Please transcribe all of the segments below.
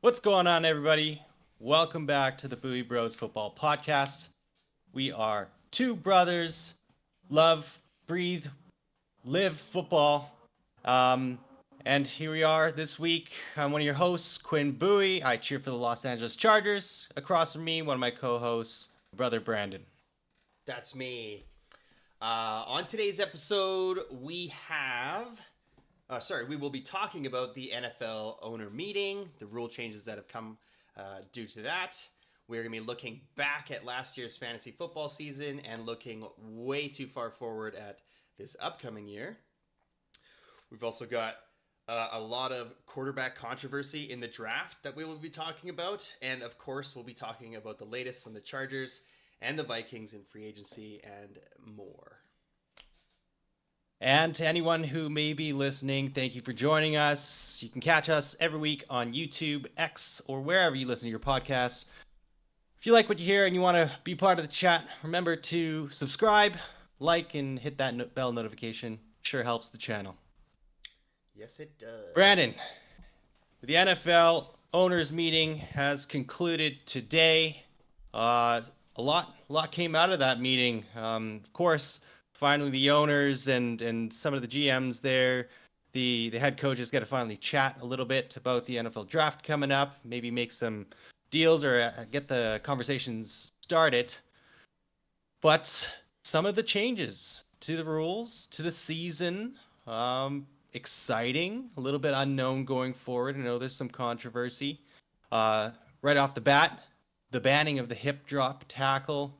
What's going on, everybody? Welcome back to the BuiBros Football Podcast. We are two brothers, love, breathe, live football. Um, and here we are this week. I'm one of your hosts, Quinn Bowie. I cheer for the Los Angeles Chargers. Across from me, one of my co-hosts, brother Brandon. That's me. On today's episode, we will be talking about the NFL owner meeting, the rule changes that have come due to that. We're going to be looking back at last year's fantasy football season and looking way too far forward at this upcoming year. We've also got a lot of quarterback controversy in the draft that we will be talking about. And of course, we'll be talking about the latest on the Chargers and the Vikings in free agency and more. And to anyone who may be listening, thank you for joining us. You can catch us every week on YouTube, X, or wherever you listen to your podcasts. If you like what you hear and you want to be part of the chat, remember to subscribe, like, and hit that bell notification. Sure helps the channel. Yes, it does. Brandon, the NFL owners meeting has concluded today. A lot came out of that meeting. Of course, finally the owners and some of the GMs there, the head coaches got to finally chat a little bit about the NFL draft coming up. Maybe make some deals or get the conversations started. But some of the changes to the rules, to the season, exciting, a little bit unknown going forward. I know there's some controversy. Uh, right off the bat, the banning of the hip drop tackle.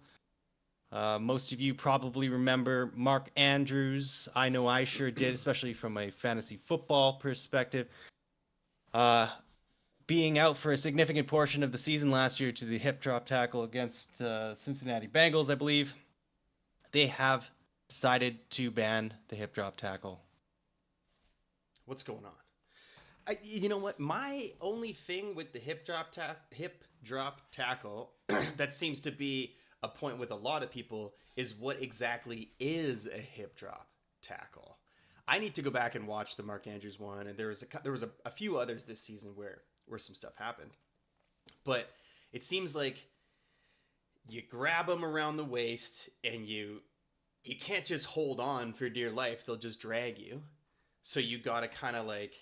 Most of you probably remember Mark Andrews. I know I sure did, especially from a fantasy football perspective. Being out for a significant portion of the season last year to the hip drop tackle against Cincinnati Bengals, I believe. They have decided to ban the hip drop tackle. What's going on? You know what? My only thing with the hip drop tackle that seems to be a point with a lot of people is what exactly is a hip drop tackle. I need to go back and watch the Mark Andrews one, and there was a few others this season where some stuff happened, but it seems like you grab them around the waist and you can't just hold on for dear life; they'll just drag you. So you got to kind of like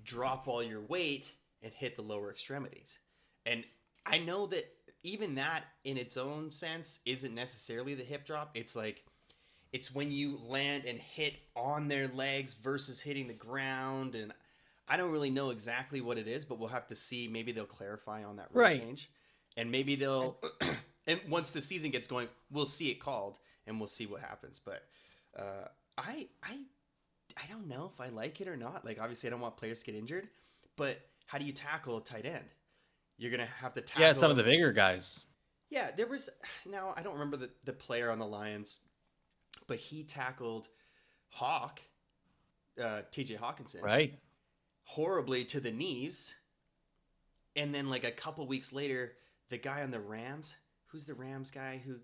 drop all your weight and hit the lower extremities. And I know that even that in its own sense isn't necessarily the hip drop. It's like it's when you land and hit on their legs versus hitting the ground. And I don't really know exactly what it is, but we'll have to see. Maybe they'll clarify on that rule Right. change. And maybe they'll and once the season gets going, we'll see it called and we'll see what happens. But I don't know if I like it or not. Like, obviously, I don't want players to get injured, but how do you tackle a tight end? You're gonna have to Yeah, tackle some of the them. bigger guys. Yeah, there was. Now I don't remember the player on the Lions, but he tackled Hawk, T.J. Hawkinson, Right. horribly to the knees, and then like a couple weeks later, the guy on the Rams, who's the Rams guy who?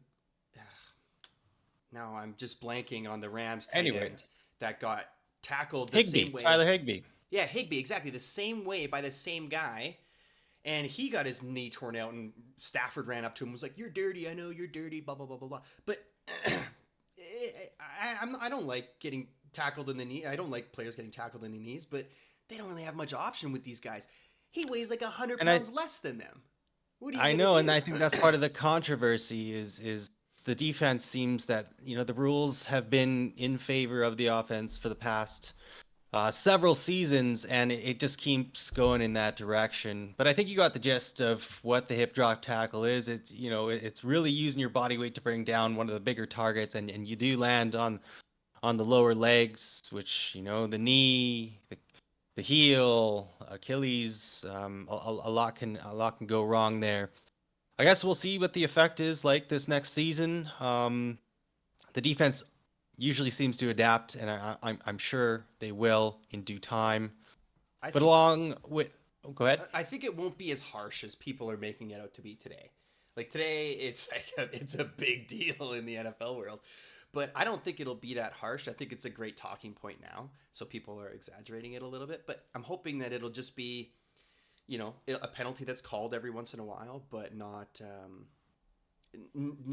Now I'm just blanking on the Rams tight Anyway, end that got tackled the Higby, same way. Tyler Higby. Yeah, Higby, exactly the same way by the same guy, and he got his knee torn out, and Stafford ran up to him and was like, "You're dirty. I know you're dirty." Blah blah blah blah blah. But I don't like getting tackled in the knee. I don't like players getting tackled in the knees, but they don't really have much option with these guys. He weighs like 100 And I pounds less than them. What are you I gonna know, and do? I think that's part of the controversy is the defense seems that, the rules have been in favor of the offense for the past several seasons, and it just keeps going in that direction. But I think you got the gist of what the hip drop tackle is. It's really using your body weight to bring down one of the bigger targets, and you do land on the lower legs, which the knee, the heel, Achilles. A lot can go wrong there. I guess we'll see what the effect is like this next season. The defense usually seems to adapt, and I'm sure they will in due time. I But think along with, oh, go ahead. I think it won't be as harsh as people are making it out to be today. Like today, it's it's a big deal in the NFL world, but I don't think it'll be that harsh. I think it's a great talking point now, so people are exaggerating it a little bit. But I'm hoping that it'll just be a penalty that's called every once in a while, but not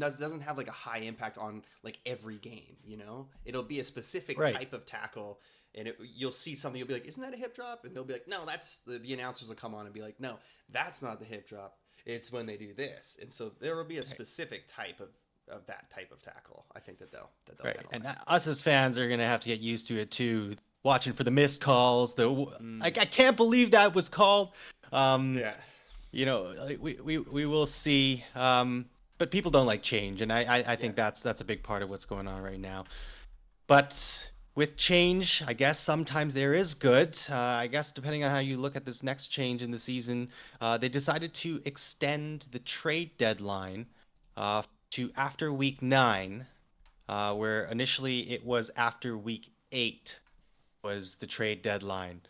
doesn't have like a high impact on like every game. It'll be a specific Right. type of tackle, and you'll see something. You'll be like, "Isn't that a hip drop?" And they'll be like, "No, that's the announcers will come on and be like, no, that's not the hip drop. It's when they do this." And so there will be a Right. specific type of that type of tackle. I think that they'll Right. And penalize. us as fans are gonna have to get used to it too. Watching for the missed calls. I Mm, can't believe that was called. Um, yeah. like we will see. But people don't like change, and I Yeah. think that's a big part of what's going on right now. But with change, I guess sometimes there is good. I guess depending on how you look at this next change in the season, they decided to extend the trade deadline uh, to after week 9, where initially it was after week 8 was the trade deadline,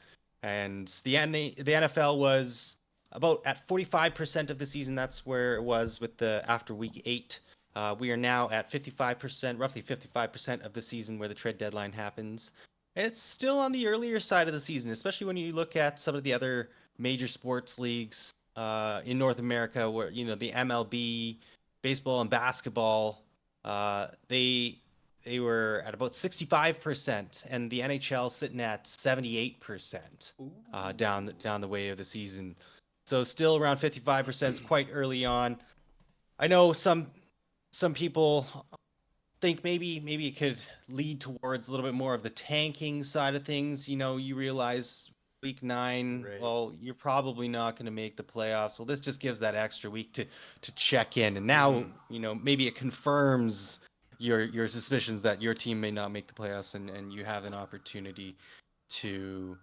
and the NFL was about at 45% of the season. That's where it was with the after week 8. We are now at 55%, roughly 55% of the season where the trade deadline happens. And it's still on the earlier side of the season, especially when you look at some of the other major sports leagues in North America, where the MLB, baseball, and basketball, they were at about 65%, and the NHL sitting at 78% Ooh. down the way of the season. So still around 55% is quite early on. I know some people think maybe it could lead towards a little bit more of the tanking side of things. You realize week 9, Right. well, you're probably not going to make the playoffs. Well, this just gives that extra week to check in, and now Mm-hmm. maybe it confirms your suspicions that your team may not make the playoffs, and you have an opportunity to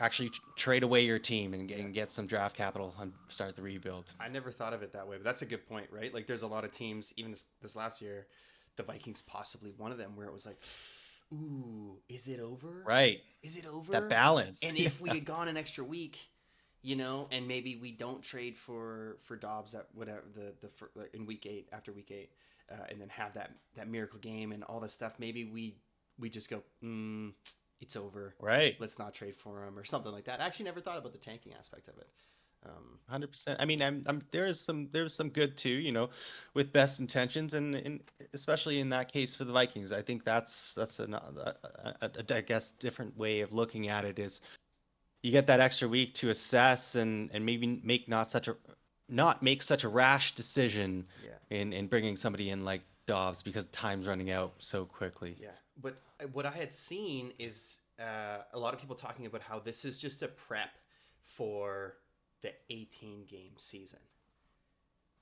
actually trade away your team Yeah. and get some draft capital and start the rebuild. I never thought of it that way, but that's a good point, right? Like, there's a lot of teams, even this last year, the Vikings possibly one of them, where it was like, ooh, is it over? Right. Is it That over? balance. And if we had gone an extra week, and maybe we don't trade for Dobbs at whatever in week 8 after week 8, and then have that miracle game and all this stuff, maybe we just go, it's over. Right. Let's not trade for him or something like that. I actually never thought about the tanking aspect of it. 100%. I mean, there's some good too, with best intentions, and especially in that case for the Vikings. I think that's I guess different way of looking at it is you get that extra week to assess and maybe not make such a rash decision Yeah. in bringing somebody in like Dobbs, because time's running out so quickly. Yeah, but what I had seen is a lot of people talking about how this is just a prep for the 18 game season.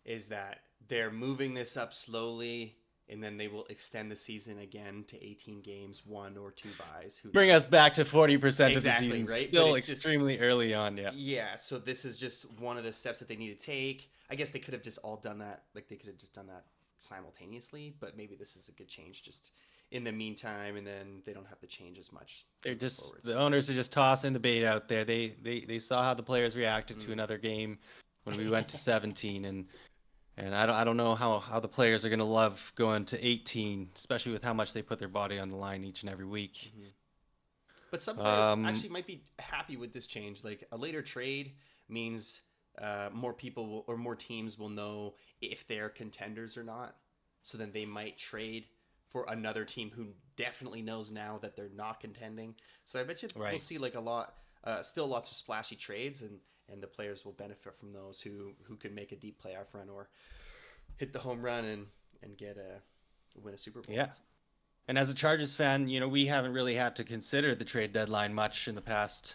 Is that they're moving this up slowly, and then they will extend the season again to 18 games, 1 or 2 buys. Who Bring us knows? back to 40% of the Exactly, season, right? But still it's just, extremely early on. Yeah. yeah, so this is just one of the steps that they need to take. I guess they could have just all done that. Like, they could have just done that simultaneously, but maybe this is a good change just in the meantime, and then they don't have to change as much They're moving just forwards. the owners are just tossing the bait out there. They saw how the players reacted to Mm. another game when we went to 17, and I don't know how the players are gonna love going to 18, especially with how much they put their body on the line each and every week. Hmm. But some players Um, actually might be happy with this change. Like, a later trade means more people or more teams will know if they're contenders or not. So then they might trade for another team who definitely knows now that they're not contending. So I bet you we'll right. see like still lots of splashy trades, and the players will benefit from those who can make a deep playoff run or hit the home run and win a Super Bowl. Yeah. And as a Chargers fan, we haven't really had to consider the trade deadline much in the past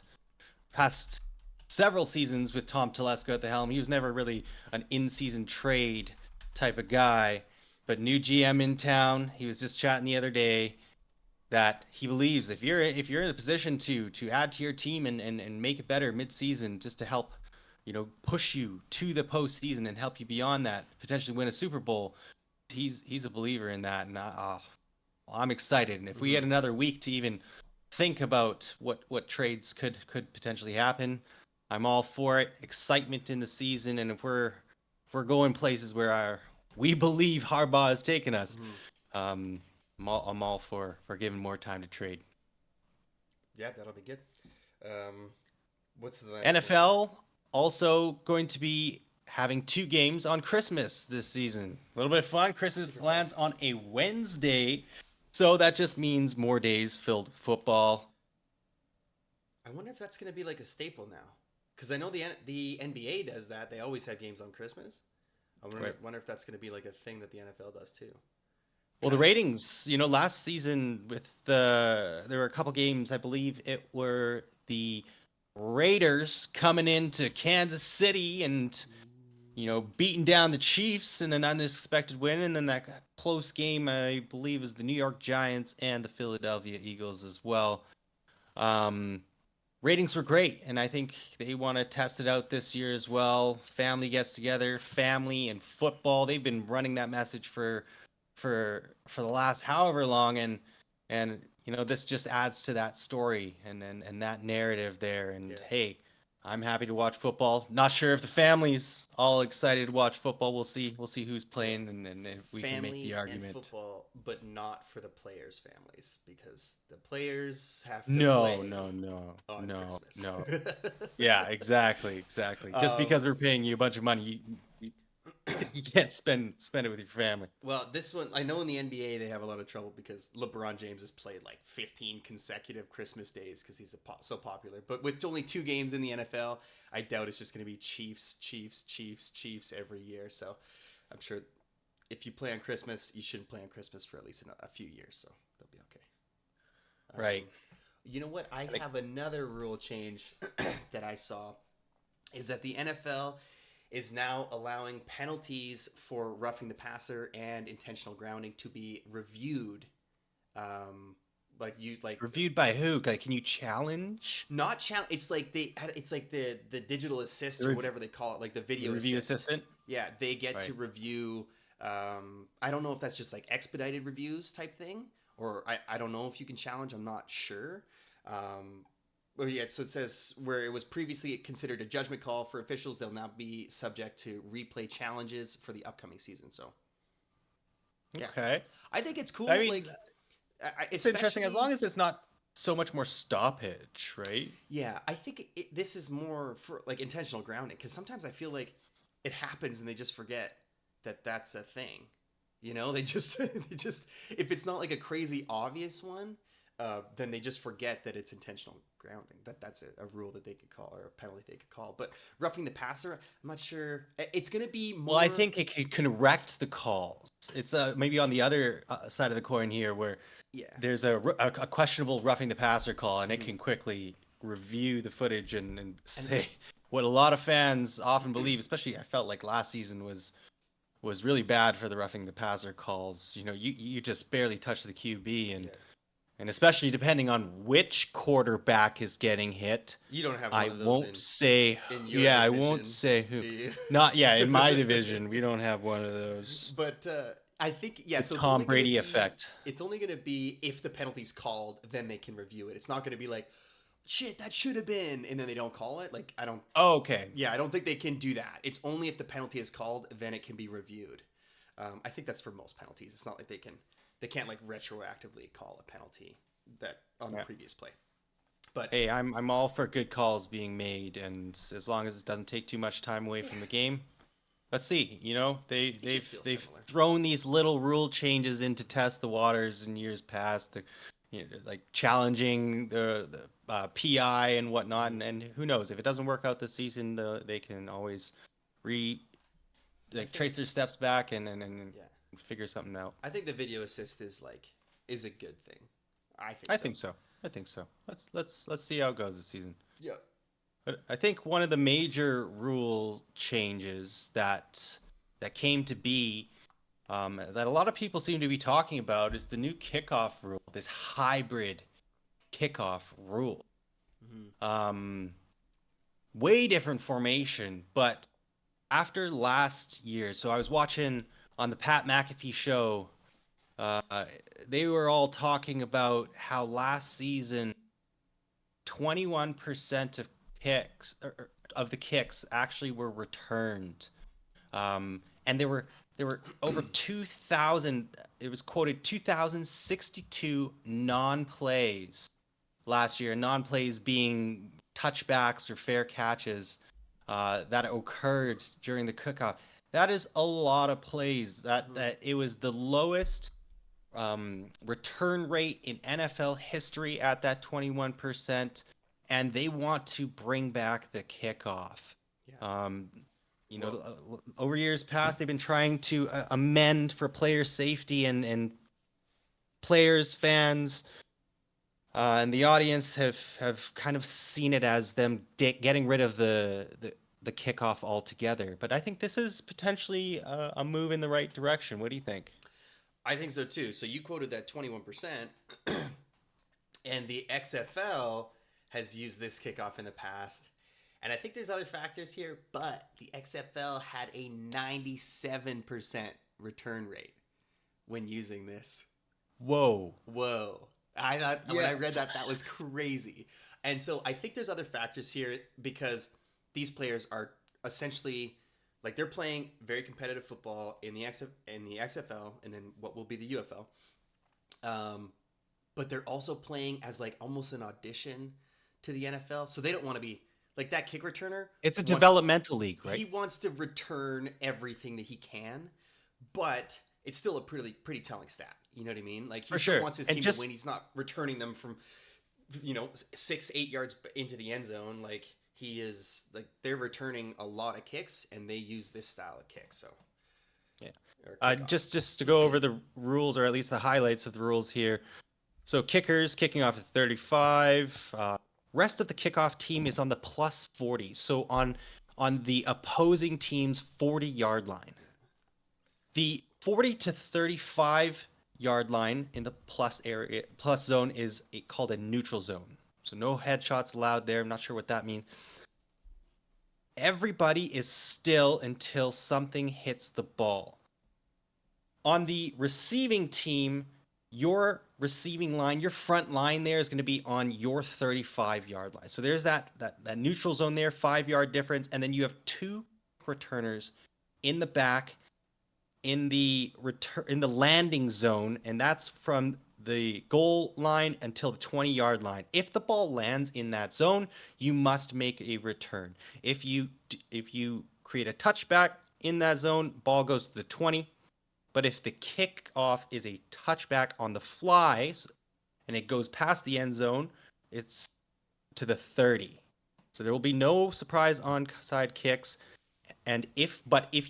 several seasons with Tom Telesco at the helm. He was never really an in-season trade type of guy. But new GM in town, he was just chatting the other day that he believes if you're in a position to add to your team and make it better mid-season, just to help push you to the postseason and help you beyond that, potentially win a Super Bowl. He's a believer in that, and I'm excited. And if we Mm-hmm. get another week to even think about what trades could potentially happen, I'm all for it. Excitement in the season, and if we're going places where we believe Harbaugh has taken us, Mm-hmm. um, I'm all for giving more time to trade. Yeah, that'll be good. Um, What's the next one? NFL also going to be having 2 games on Christmas this season. A little bit of fun. Christmas Super lands on a Wednesday, so that just means more days filled with football. I wonder if that's going to be like a staple now, because I know the NBA does that. They always have games on Christmas. I wonder if that's going to be like a thing that the NFL does too. Well, the Kind of. ratings, last season there were a couple games, I believe it were the Raiders coming into Kansas City and beating down the Chiefs in an unexpected win, and then that close game, I believe, is the New York Giants and the Philadelphia Eagles as well. Um, Ratings were great, and I think they want to test it out this year as well. Family gets together, family and football. They've been running that message for the last however long, and this just adds to that story and that narrative there. And Yeah. hey, I'm happy to watch football. Not sure if the family's all excited to watch football. We'll see who's playing, and if we can make Family the and argument. football, but not for the players' families, because the players have to No, play no, no, on no, Christmas. no. Yeah, exactly. Just Um, because we're paying you a bunch of money, you can't spend it with your family. Well, this one, I know in the NBA they have a lot of trouble because LeBron James has played like 15 consecutive Christmas days because he's so popular. But with only 2 games in the NFL, I doubt it's just going to be Chiefs, Chiefs, Chiefs, Chiefs every year. So I'm sure if you play on Christmas, you shouldn't play on Christmas for at least a few years. So they'll be okay. Right. You know what? I think- have another rule change that I saw is that the NFL is now allowing penalties for roughing the passer and intentional grounding to be reviewed. Reviewed by who? Like, can you challenge Not challenge. It's like it's like the digital assist The or rev- whatever they call it, like the the video review assist. assistant? Yeah, they get to Right. review. I don't know if that's just like expedited reviews type thing, or I don't know if you can challenge. I'm not sure. Well, yeah, so it says where it was previously considered a judgment call for officials, they'll now be subject to replay challenges for the upcoming season. So, yeah, Okay. I think it's cool. I mean, like, it's interesting as long as it's not so much more stoppage, right? yeah, I think this is more for like intentional grounding because sometimes I feel like it happens and they just forget that that's a thing. They just they just if it's not like a crazy obvious one, then they just forget that it's intentional grounding. That's a rule that they could call or a penalty they could call. But roughing the passer, I'm not sure. It's going to be more. Well, I think it can correct the calls. It's maybe on the other side of the coin here, where Yeah. there's a questionable roughing the passer call, and it Mhm. can quickly review the footage and say what a lot of fans often believe. Especially, I felt like last season was really bad for the roughing the passer calls. You just barely touch the QB, Yeah. and especially depending on which quarterback is getting hit. You don't have I one of those won't say. in your Yeah, I division, won't say who. do you? Not in my division. We don't have one of those. But I think The so. Tom Brady effect. It's only going to be if the penalty's called, then they can review it. It's not going to be like, shit, that should have been, and then they don't call it. Like I don't. Oh, okay. Yeah, I don't think they can do that. It's only if the penalty is called, then it can be reviewed. I think that's for most penalties. It's not like they can't like retroactively call a penalty that on the previous play. But Hey, I'm all for good calls being made, and as long as it doesn't take too much time away from the game. Let's see. should They've feel they've similar. thrown these little rule changes in to test the waters in years past. Like challenging the PI and whatnot, and who knows if it doesn't work out this season, they can always trace their steps back and Yeah. figure something out. I think the video assist is a good thing. I think so. I think so. Let's see how it goes this season. Yeah. But I think one of the major rule changes that came to be, that a lot of people seem to be talking about, is the new kickoff rule. This hybrid kickoff rule. Mm-hmm. Way different formation, but after last year, so I was watching on the Pat McAfee show. They were all talking about how last season 21% of kicks of the kicks actually were returned, and there were over 2,000. It was quoted 2,062 non-plays last year. Non-plays being touchbacks or fair catches that occurred during the cook-off. That is a lot of plays. That it was the lowest return rate in NFL history at that 21%, and they want to bring back the kickoff. Yeah. Um, Well, over years past, they've been trying to amend for player safety and players, fans, and the audience have kind of seen it as them getting rid of the kickoff altogether. But I think this is potentially a move in the right direction. What do you think? I think so too. So you quoted that 21%, and the XFL has used this kickoff in the past. And I think there's other factors here, but the XFL had a 97% return rate when using this. Whoa. Whoa. I thought when I read Yes. that was crazy. And so I think there's other factors here because these players are essentially like they're playing very competitive football in the XFL and then what will be the UFL. But they're also playing as like almost an audition to the NFL. So they don't want to be like that kick returner. It's a Wants, developmental league, he right? wants to return everything that he can, but it's still a pretty telling stat. You know what I mean? Like he For still sure. wants his And team to just win. He's not returning them from 6-8 yards into the end zone. Like he is like they're returning a lot of kicks, and they use this style of kick. So yeah. or kickoff. Just to go over the rules, or at least the highlights of the rules here. So kickers kicking off at 35. Rest of the kickoff team is on the plus 40. So on the opposing team's 40-yard line. The 40 to 35 yard line in the plus zone is called a neutral zone. So no headshots allowed there. I'm not sure what that means. Everybody is still until something hits the ball. On the receiving team, your receiving line, your front line there is going to be on your 35-yard line. So there's that neutral zone there, 5-yard difference, and then you have two returners in the back in the landing zone, and that's from the goal line until the 20-yard line. If the ball lands in that zone, you must make a return. If you create a touchback in that zone, ball goes to the 20. But if the kickoff is a touchback on the fly and it goes past the end zone, it's to the 30. So there will be no surprise onside kicks. And if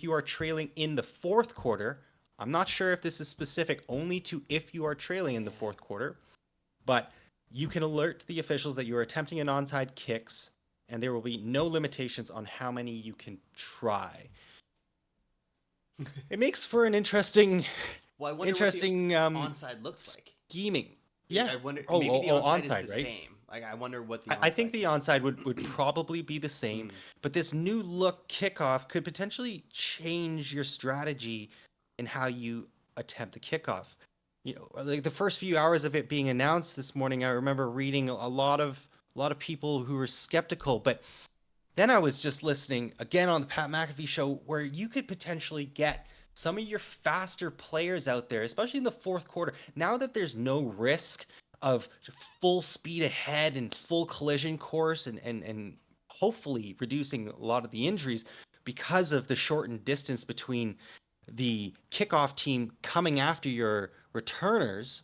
you are trailing in the fourth quarter, I'm not sure if this is specific only to if you are trailing in the fourth quarter, but you can alert the officials that you are attempting an onside kicks, and there will be no limitations on how many you can try. It makes for an interesting, Well, I wonder interesting what the onside looks like. scheming. Yeah. I wonder. Oh, Maybe the onside onside, is the right? same. Like I wonder what the. I think the onside would probably be the same, Mm. but this new look kickoff could potentially change your strategy in how you attempt the kickoff. Like the first few hours of it being announced this morning, I remember reading a lot of people who were skeptical, but then I was just listening again on the Pat McAfee show where you could potentially get some of your faster players out there, especially in the fourth quarter. Now that there's no risk of full speed ahead and full collision course and hopefully reducing a lot of the injuries because of the shortened distance between the kickoff team coming after your returners,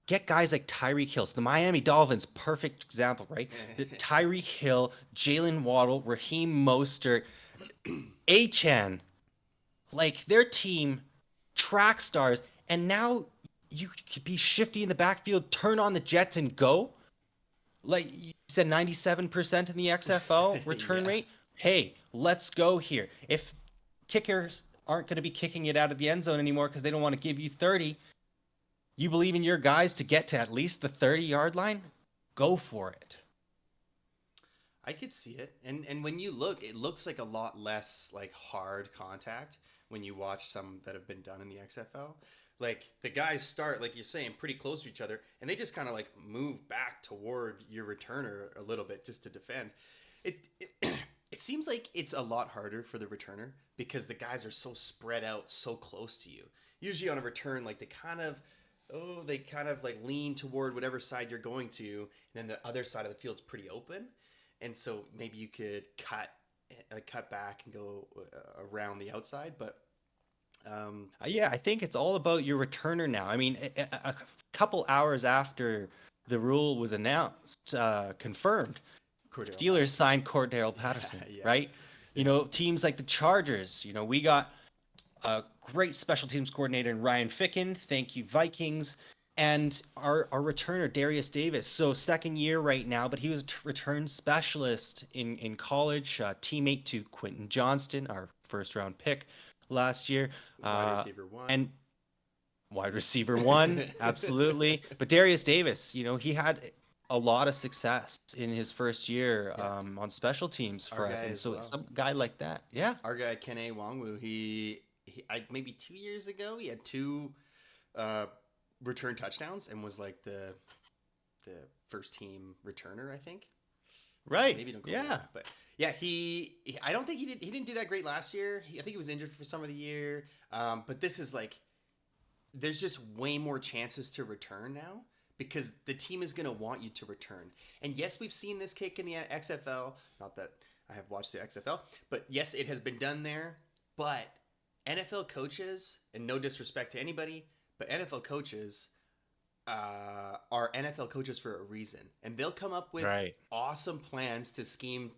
get guys like Tyreek Hill. So the Miami Dolphins, perfect example, right? Tyreek Hill, Jalen Waddle, Raheem Mostert, Achan, like their team, track stars, and now you could be shifty in the backfield, turn on the jets and go. Like you said, 97% in the XFL return Yeah. rate. Hey, let's go here. If kickers aren't going to be kicking it out of the end zone anymore because they don't want to give you 30, you believe in your guys to get to at least the 30-yard line? Go for it. I could see it, and when you look, it looks like a lot less like hard contact when you watch some that have been done in the XFL. Like the guys start, like you're saying, pretty close to each other, and they just kind of like move back toward your returner a little bit just to defend. It it seems like it's a lot harder for the returner because the guys are so spread out, so close to you. Usually on a return, like they kind of oh, they kind of like lean toward whatever side you're going to, and then the other side of the field's pretty open, and so maybe you could cut back and go around the outside. But Yeah, I think it's all about your returner now. I mean, a couple hours after the rule was announced, confirmed, Cordero Steelers Patterson. signed Cordero Yeah, Patterson, yeah, right? You yeah. know, teams like the Chargers, we got a great special teams coordinator in Ryan Ficken. Thank you, Vikings. And our returner, Darius Davis. So second year right now, but he was a return specialist in college, teammate to Quentin Johnston, our first round pick last year. Wide Uh, receiver one. and wide receiver one, absolutely. But Darius Davis, he had a lot of success in his first year Yeah, on special teams our for us. guy And as so well. some guy like that, yeah, Our guy Kene Wongwu, maybe 2 years ago he had two uh, return touchdowns and was like the first team returner, I think. right, Maybe don't quote me on yeah. that, but yeah, I don't think he didn't do that great last year. I think he was injured for some of the year. But this is like there's just way more chances to return now because the team is going to want you to return. And yes, we've seen this kick in the XFL. Not that I have watched the XFL, but yes, it has been done there. But NFL coaches, and no disrespect to anybody, but NFL coaches are NFL coaches for a reason, and they'll come up with Right. awesome plans to scheme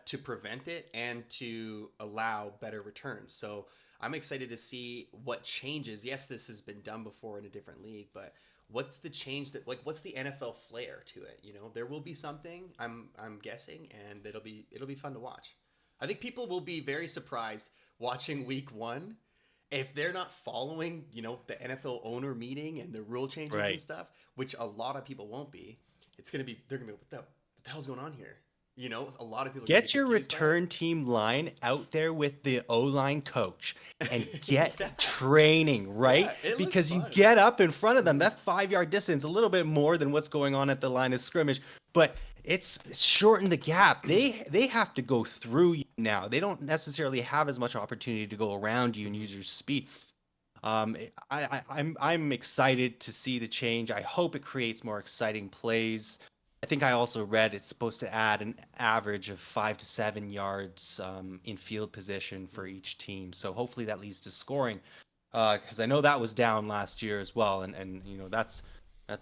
to prevent it and to allow better returns. So I'm excited to see what changes. Yes, this has been done before in a different league, but what's the change what's the NFL flair to it? There will be something. I'm guessing, and it'll be fun to watch. I think people will be very surprised watching Week 1 if they're not following, the NFL owner meeting and the rule changes and Right. stuff, which a lot of people won't be. They're gonna be, what the hell's going on here? A lot of people are gonna be Get your confused by it. return team line out there with the O-line coach and get Yeah, training, right? yeah, it looks Because you fun. get up in front of them, that 5 yard distance, a little bit more than what's going on at the line of scrimmage, but it's shortened the gap. They have to go through you now. They don't necessarily have as much opportunity to go around you and Mhm. use your speed. I'm excited to see the change. I hope it creates more exciting plays. I think I also read it's supposed to add an average of 5 to 7 yards in field position for each team. So hopefully that leads to scoring, because I know that was down last year as well, and that's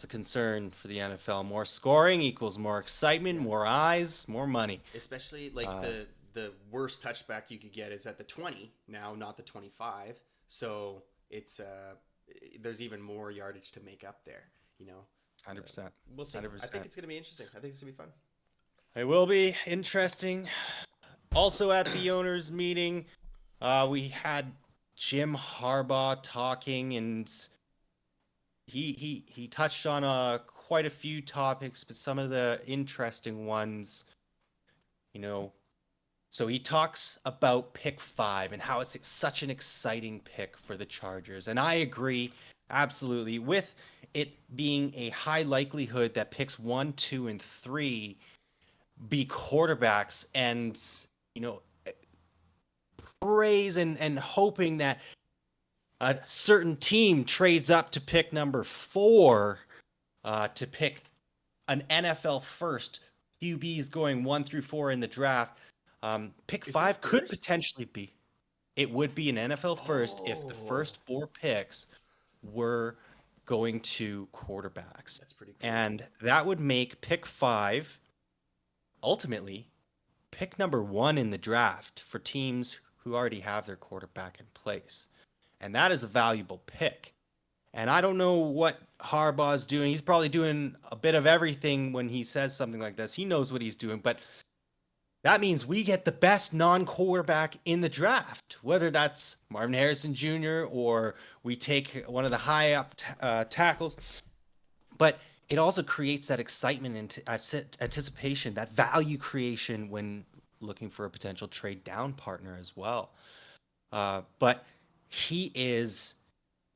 a concern for the NFL. More scoring equals more excitement, Yeah, more eyes, more money. especially like Uh, the worst touchback you could get is at the 20 now, not the 25. So it's there's even more yardage to make up there. You know, uh, 100%, we'll see. I think 100%. it's gonna be interesting. I think it's gonna be fun. It will be interesting. Also at the owners' meeting, we had Jim Harbaugh talking, and he touched on quite a few topics, but some of the interesting ones, you know. So he talks about pick 5 and how it's such an exciting pick for the Chargers, and I agree absolutely with it being a high likelihood that picks 1, 2, and 3 be quarterbacks, and you know praise and hoping that a certain team trades up to pick number 4 to pick an NFL first. QBs going 1 through 4 in the draft. Pick Is it 5 could first? potentially be. It would be an NFL first if the Oh, first 4 picks were going to quarterbacks. that's pretty cool. And that would make pick 5 ultimately pick number 1 in the draft for teams who already have their quarterback in place. And that is a valuable pick. And I don't know what Harbaugh's doing. He's probably doing a bit of everything when he says something like this. He knows what he's doing, but that means we get the best non-quarterback in the draft, whether that's Marvin Harrison Jr. or we take one of the high up tackles. But it also creates that excitement and anticipation, that value creation when looking for a potential trade down partner as well. But he is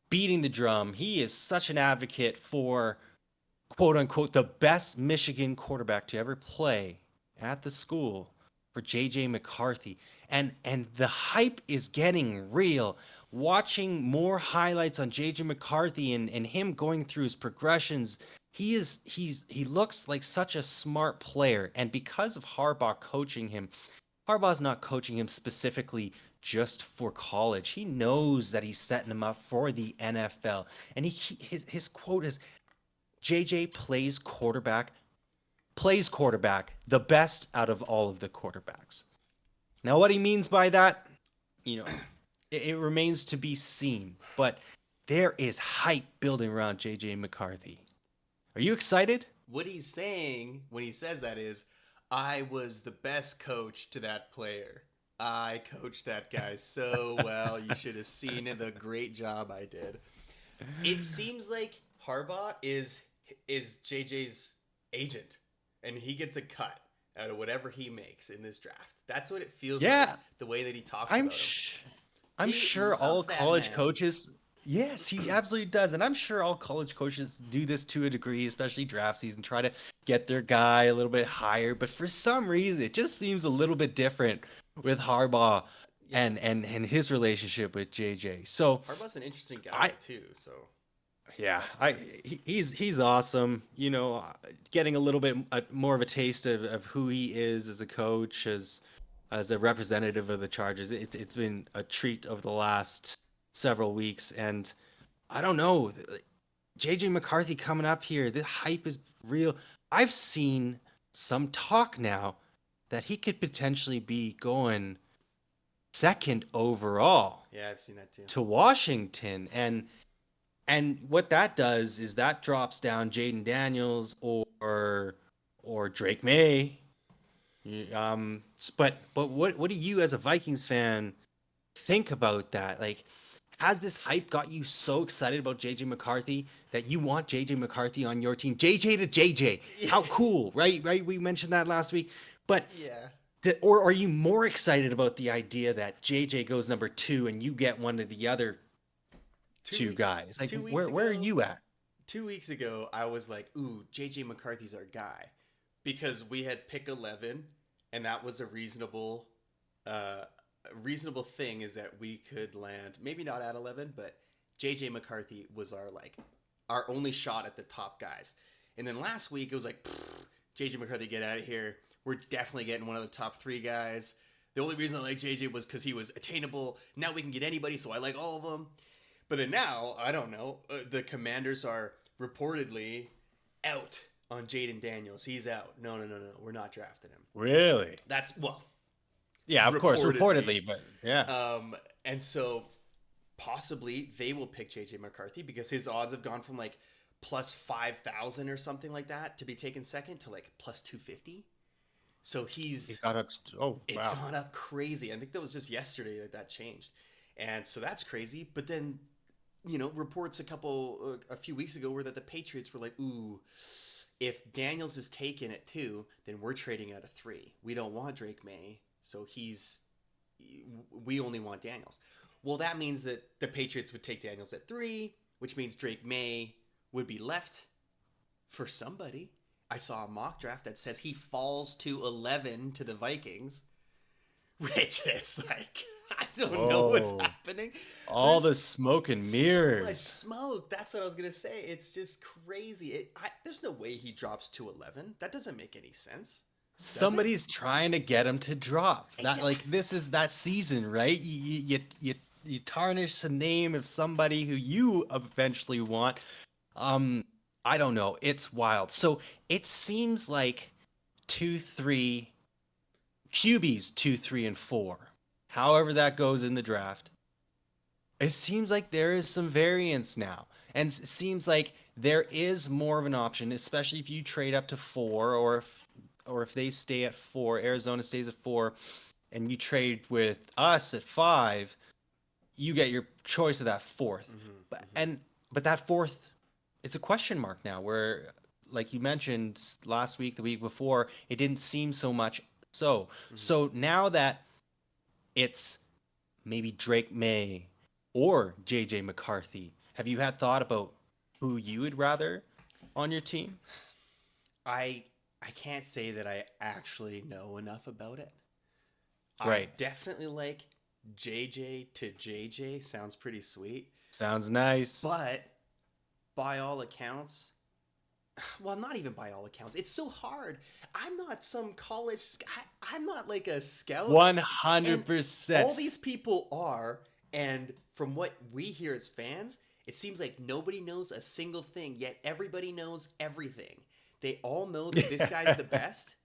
beating the drum. He is such an advocate for quote unquote the best Michigan quarterback to ever play at the school for JJ McCarthy. And the hype is getting real. Watching more highlights on JJ McCarthy and him going through his progressions, he looks like such a smart player. And because of Harbaugh coaching him, Harbaugh's not coaching him specifically just for college. He knows that he's setting him up for the NFL. And his quote is JJ plays quarterback the best out of all of the quarterbacks. Now, what he means by that, you know, it remains to be seen. But there is hype building around JJ McCarthy. Are you excited? What he's saying when he says that is, I was the best coach to that player. I coached that guy so well. You should have seen the great job I did. It seems like Harbaugh is JJ's agent, and he gets a cut out of whatever he makes in this draft. That's what it feels like. Yeah, The way that he talks I'm about him. sh- I'm He sure all loves that college man. coaches. Yes, he absolutely does, and I'm sure all college coaches do this to a degree, especially draft season, try to get their guy a little bit higher. But for some reason, it just seems a little bit different with Harbaugh Yeah, and his relationship with JJ. So Harbaugh's an interesting I guy too. So yeah, that's fine. he's awesome. You know, getting a little bit more of a taste of who he is as a coach, as a representative of the Chargers. It's been a treat over the last several weeks, and I don't know, JJ McCarthy coming up here. The hype is real. I've seen some talk now that he could potentially be going second overall Yeah, I've seen that too. to Washington, and what that does is that drops down Jaden Daniels or Drake May. But what do you as a Vikings fan think about that? Like, has this hype got you so excited about JJ McCarthy that you want JJ McCarthy on your team? JJ to JJ. How cool, right? Right? We mentioned that last week. But Yeah. or are you more excited about the idea that JJ goes number 2 and you get one of the other Two two we- guys? Like 2 weeks where are ago, you at? 2 weeks ago, I was like, "Ooh, JJ McCarthy's our guy," because we had pick 11, and that was uh, a reasonable thing is that we could land maybe not at 11, but JJ McCarthy was our only shot at the top guys. And then last week it was like, JJ McCarthy, get out of here. We're definitely getting one of the top three guys. The only reason I like JJ was because he was attainable. Now we can get anybody, so I like all of them. But then now, I don't know. The Commanders are reportedly out on Jaden Daniels. He's out. No, no, no, no. We're not drafting him. Really? That's, well, Yeah, of course, reportedly. reportedly, but yeah. And so possibly they will pick JJ McCarthy because his odds have gone from like plus 5,000 or something like that to be taken second to like plus 250. So He's got up. Oh, it's wow. gone up crazy. I think that was just yesterday that changed. And so that's crazy. But then reports a few weeks ago were that the Patriots were like, "Ooh, if Daniels is taken at 2, then we're trading at a 3. We don't want Drake May, so we only want Daniels." Well, that means that the Patriots would take Daniels at 3, which means Drake May would be left for somebody. I saw a mock draft that says he falls to 11 to the Vikings, which is like, I don't know what's Whoa. happening. All There's the smoke and so much mirrors. smoke. That's what I was gonna say. It's just crazy. There's no way he drops to 11. That doesn't make any sense, does it? Somebody's trying to get him to drop. That Yeah. like this is that season, right? You tarnish the name of somebody who you eventually want. Um, I don't know. It's wild. So it seems like 2, 3 QBs 2, 3, and 4. However that goes in the draft. It seems like there is some variance now. And it seems like there is more of an option, especially if you trade up to 4 or if they stay at 4, Arizona stays at 4 and you trade with us at 5, you get your choice of that fourth. Mm-hmm, But mm-hmm, and but that fourth it's a question mark now where like you mentioned last week, the week before, it didn't seem so much so. mm-hmm. So now that it's maybe Drake May or JJ McCarthy. Have you had thought about who you would rather on your team? I I can't say that I actually know enough about it. I Right. definitely like JJ to JJ. Sounds pretty sweet. Sounds nice. But by all accounts, well, not even by all accounts, it's so hard. I'm not some I'm not like a scout, and 100%. all these people are. And from what we hear as fans, it seems like nobody knows a single thing, yet everybody knows everything. They all know that this guy's the best,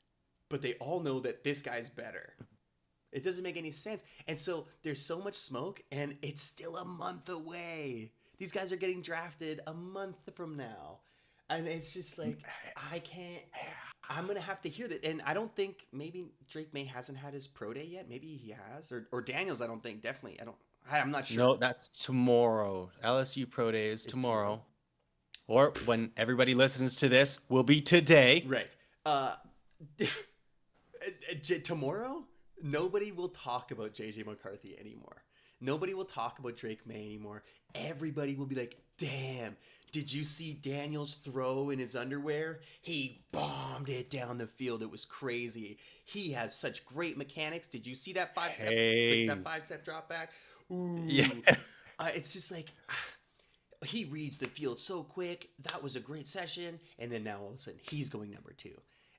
but they all know that this guy's better. It doesn't make any sense. And so there's so much smoke, and it's still a month away. These guys are getting drafted a month from now. And it's just like, I can't. I'm going to have to hear that. And I don't think maybe Drake May hasn't had his pro day yet. Maybe he has. Or Daniels, I don't think. Definitely. I'm not sure. No, that's tomorrow. LSU Pro Day is It's tomorrow. tomorrow. Or when everybody listens to this, will be today. Right. Tomorrow, nobody will talk about JJ McCarthy anymore. Nobody will talk about Drake May anymore. Everybody will be like, damn, did you see Daniels throw in his underwear? He bombed it down the field. It was crazy. He has such great mechanics. Did you see that Hey. that 5-step drop back? Ooh. Yeah. It's just like he reads the field so quick. That was a great session. And then now all of a sudden he's going number 2.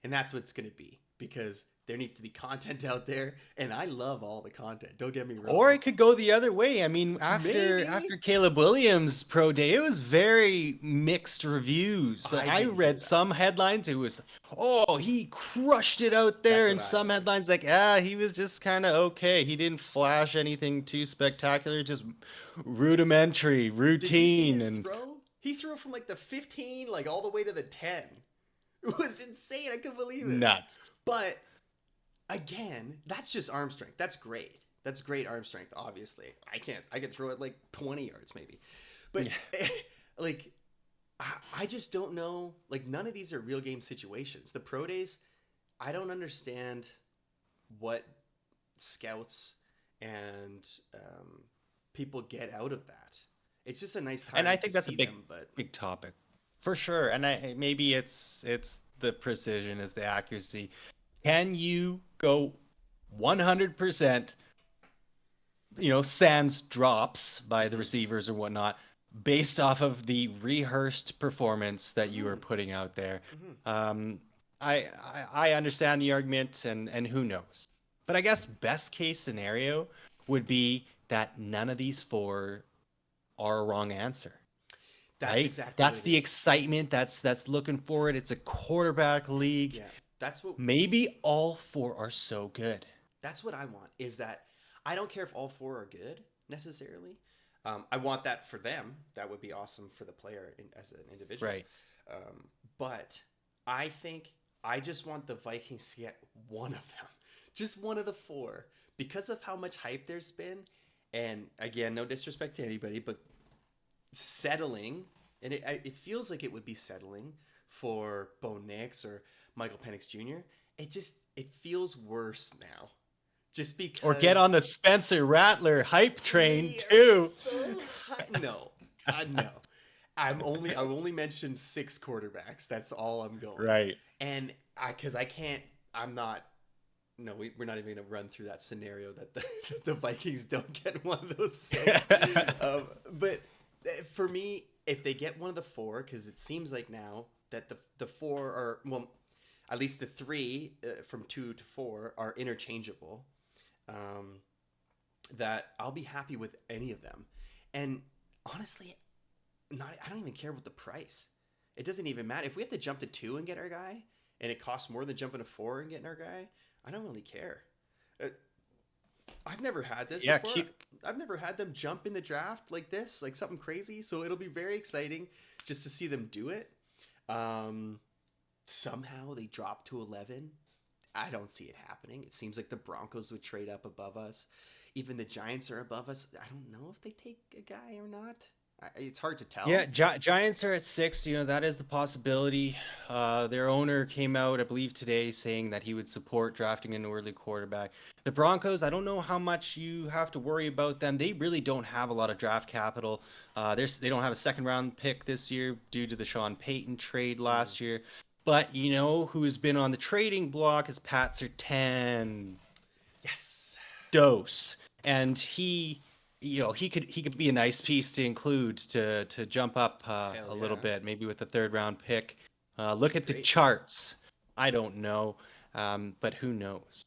And that's what it's going to be, because there needs to be content out there. And I love all the content. Don't get me wrong. Or it could go the other way. I mean, Maybe. after Caleb Williams' pro day, it was very mixed reviews. Like, I I didn't hear read that. some headlines, it was, oh, he crushed it out there, That's and what I some heard. headlines like, he was just kind of okay. He didn't flash anything too spectacular, just rudimentary, Did you see routine, his and throw? He threw from like the 15, like all the way to the 10. It was insane. I couldn't believe it. nuts. But again, that's just arm strength. That's great. That's great arm strength, obviously. I can throw it like 20 yards maybe. But like I just don't know. Like, none of these are real game situations. The pro days, I don't understand what scouts and people get out of that. It's just a nice time And I to think that's a see big, them, but big topic for sure. And maybe it's the precision, is the accuracy. Can you go 100%, sans drops by the receivers or whatnot, based off of the rehearsed performance that you are putting out there? Um, I understand the argument, and who knows? But I guess best case scenario would be that none of these 4 are a wrong answer. that's Right? exactly what That's it the is. excitement. That's looking forward. It's a quarterback league. Yeah, that's what Maybe all 4 are so good. that's what I want. Is that I don't care if all 4 are good necessarily. I want that for them. That would be awesome for the player as an individual. Right. But I think I just want the Vikings to get one of them, just one of the 4, because of how much hype there's been. And again, no disrespect to anybody, but settling, and it feels like it would be settling for Bo Nix or Michael Penix Jr. It feels worse now, just because. Or get on the Spencer Rattler hype train We are too. so high. No, no. I've only mentioned 6 quarterbacks. That's all I'm going. Right. And because I can't, I'm not. No, we're not even going to run through that scenario that the Vikings don't get one of those 6. But for me, if they get one of the 4, because it seems like now that the 4 are, well, at least the 3 from 2 to 4 are interchangeable, that I'll be happy with any of them. And honestly, I don't even care about the price. It doesn't even matter if we have to jump to 2 and get our guy, and it costs more than jumping to 4 and getting our guy. I don't really care. I've never had this before. I've never had them jump in the draft like this, like something crazy. So it'll be very exciting just to see them do it. Somehow they drop to 11. I don't see it happening. It seems like the Broncos would trade up above us. Even the Giants are above us. I don't know if they take a guy or not. It's hard to tell. Yeah, Giants are at 6. That is the possibility. Their owner came out, I believe, today saying that he would support drafting an early quarterback. The Broncos, I don't know how much you have to worry about them. They really don't have a lot of draft capital. They don't have a second-round pick this year due to the Sean Payton trade last year. But who has been on the trading block is Pat Surtain. Yes. dose, and he could be a nice piece to include to jump up Hell a little yeah. bit, maybe with a third round pick. Look He's at the great. charts. I don't know, but who knows?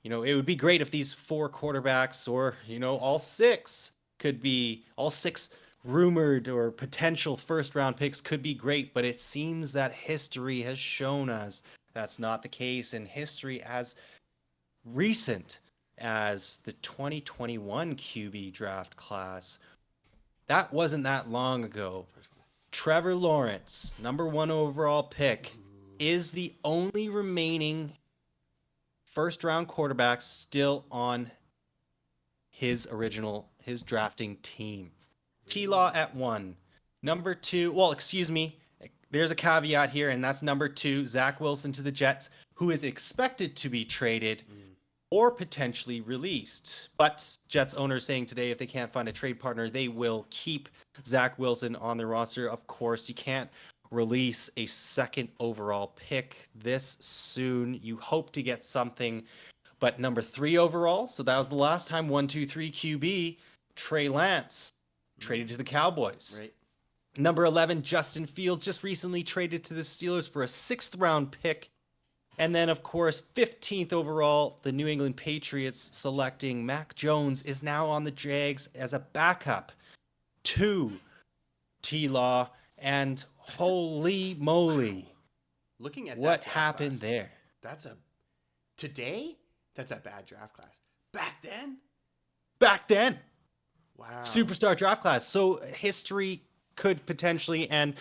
It would be great if these four quarterbacks, or all six rumored or potential first round picks could be great, but it seems that history has shown us that's not the case, and history as recent as the 2021 QB draft class. That wasn't that long ago. Trevor Lawrence, number 1 overall pick, is the only remaining first round quarterback still on his drafting team. T-Law at 1. Number 2, well, excuse me, there's a caveat here, and that's number 2, Zach Wilson to the Jets, who is expected to be traded or potentially released. But Jets owner saying today if they can't find a trade partner, they will keep Zach Wilson on their roster. Of course, you can't release a second overall pick this soon. You hope to get something. But number 3 overall, so that was the last time 1, 2, 3 QB, Trey Lance traded to the Cowboys. Right. Number 11, Justin Fields just recently traded to the Steelers for a 6th round pick. And then, of course, 15th overall, the New England Patriots selecting Mac Jones is now on the Jags as a backup to T-Law. And holy moly, Looking at what that draft happened class, there? Today, that's a bad draft class. Back then, wow. Superstar draft class. So history could potentially and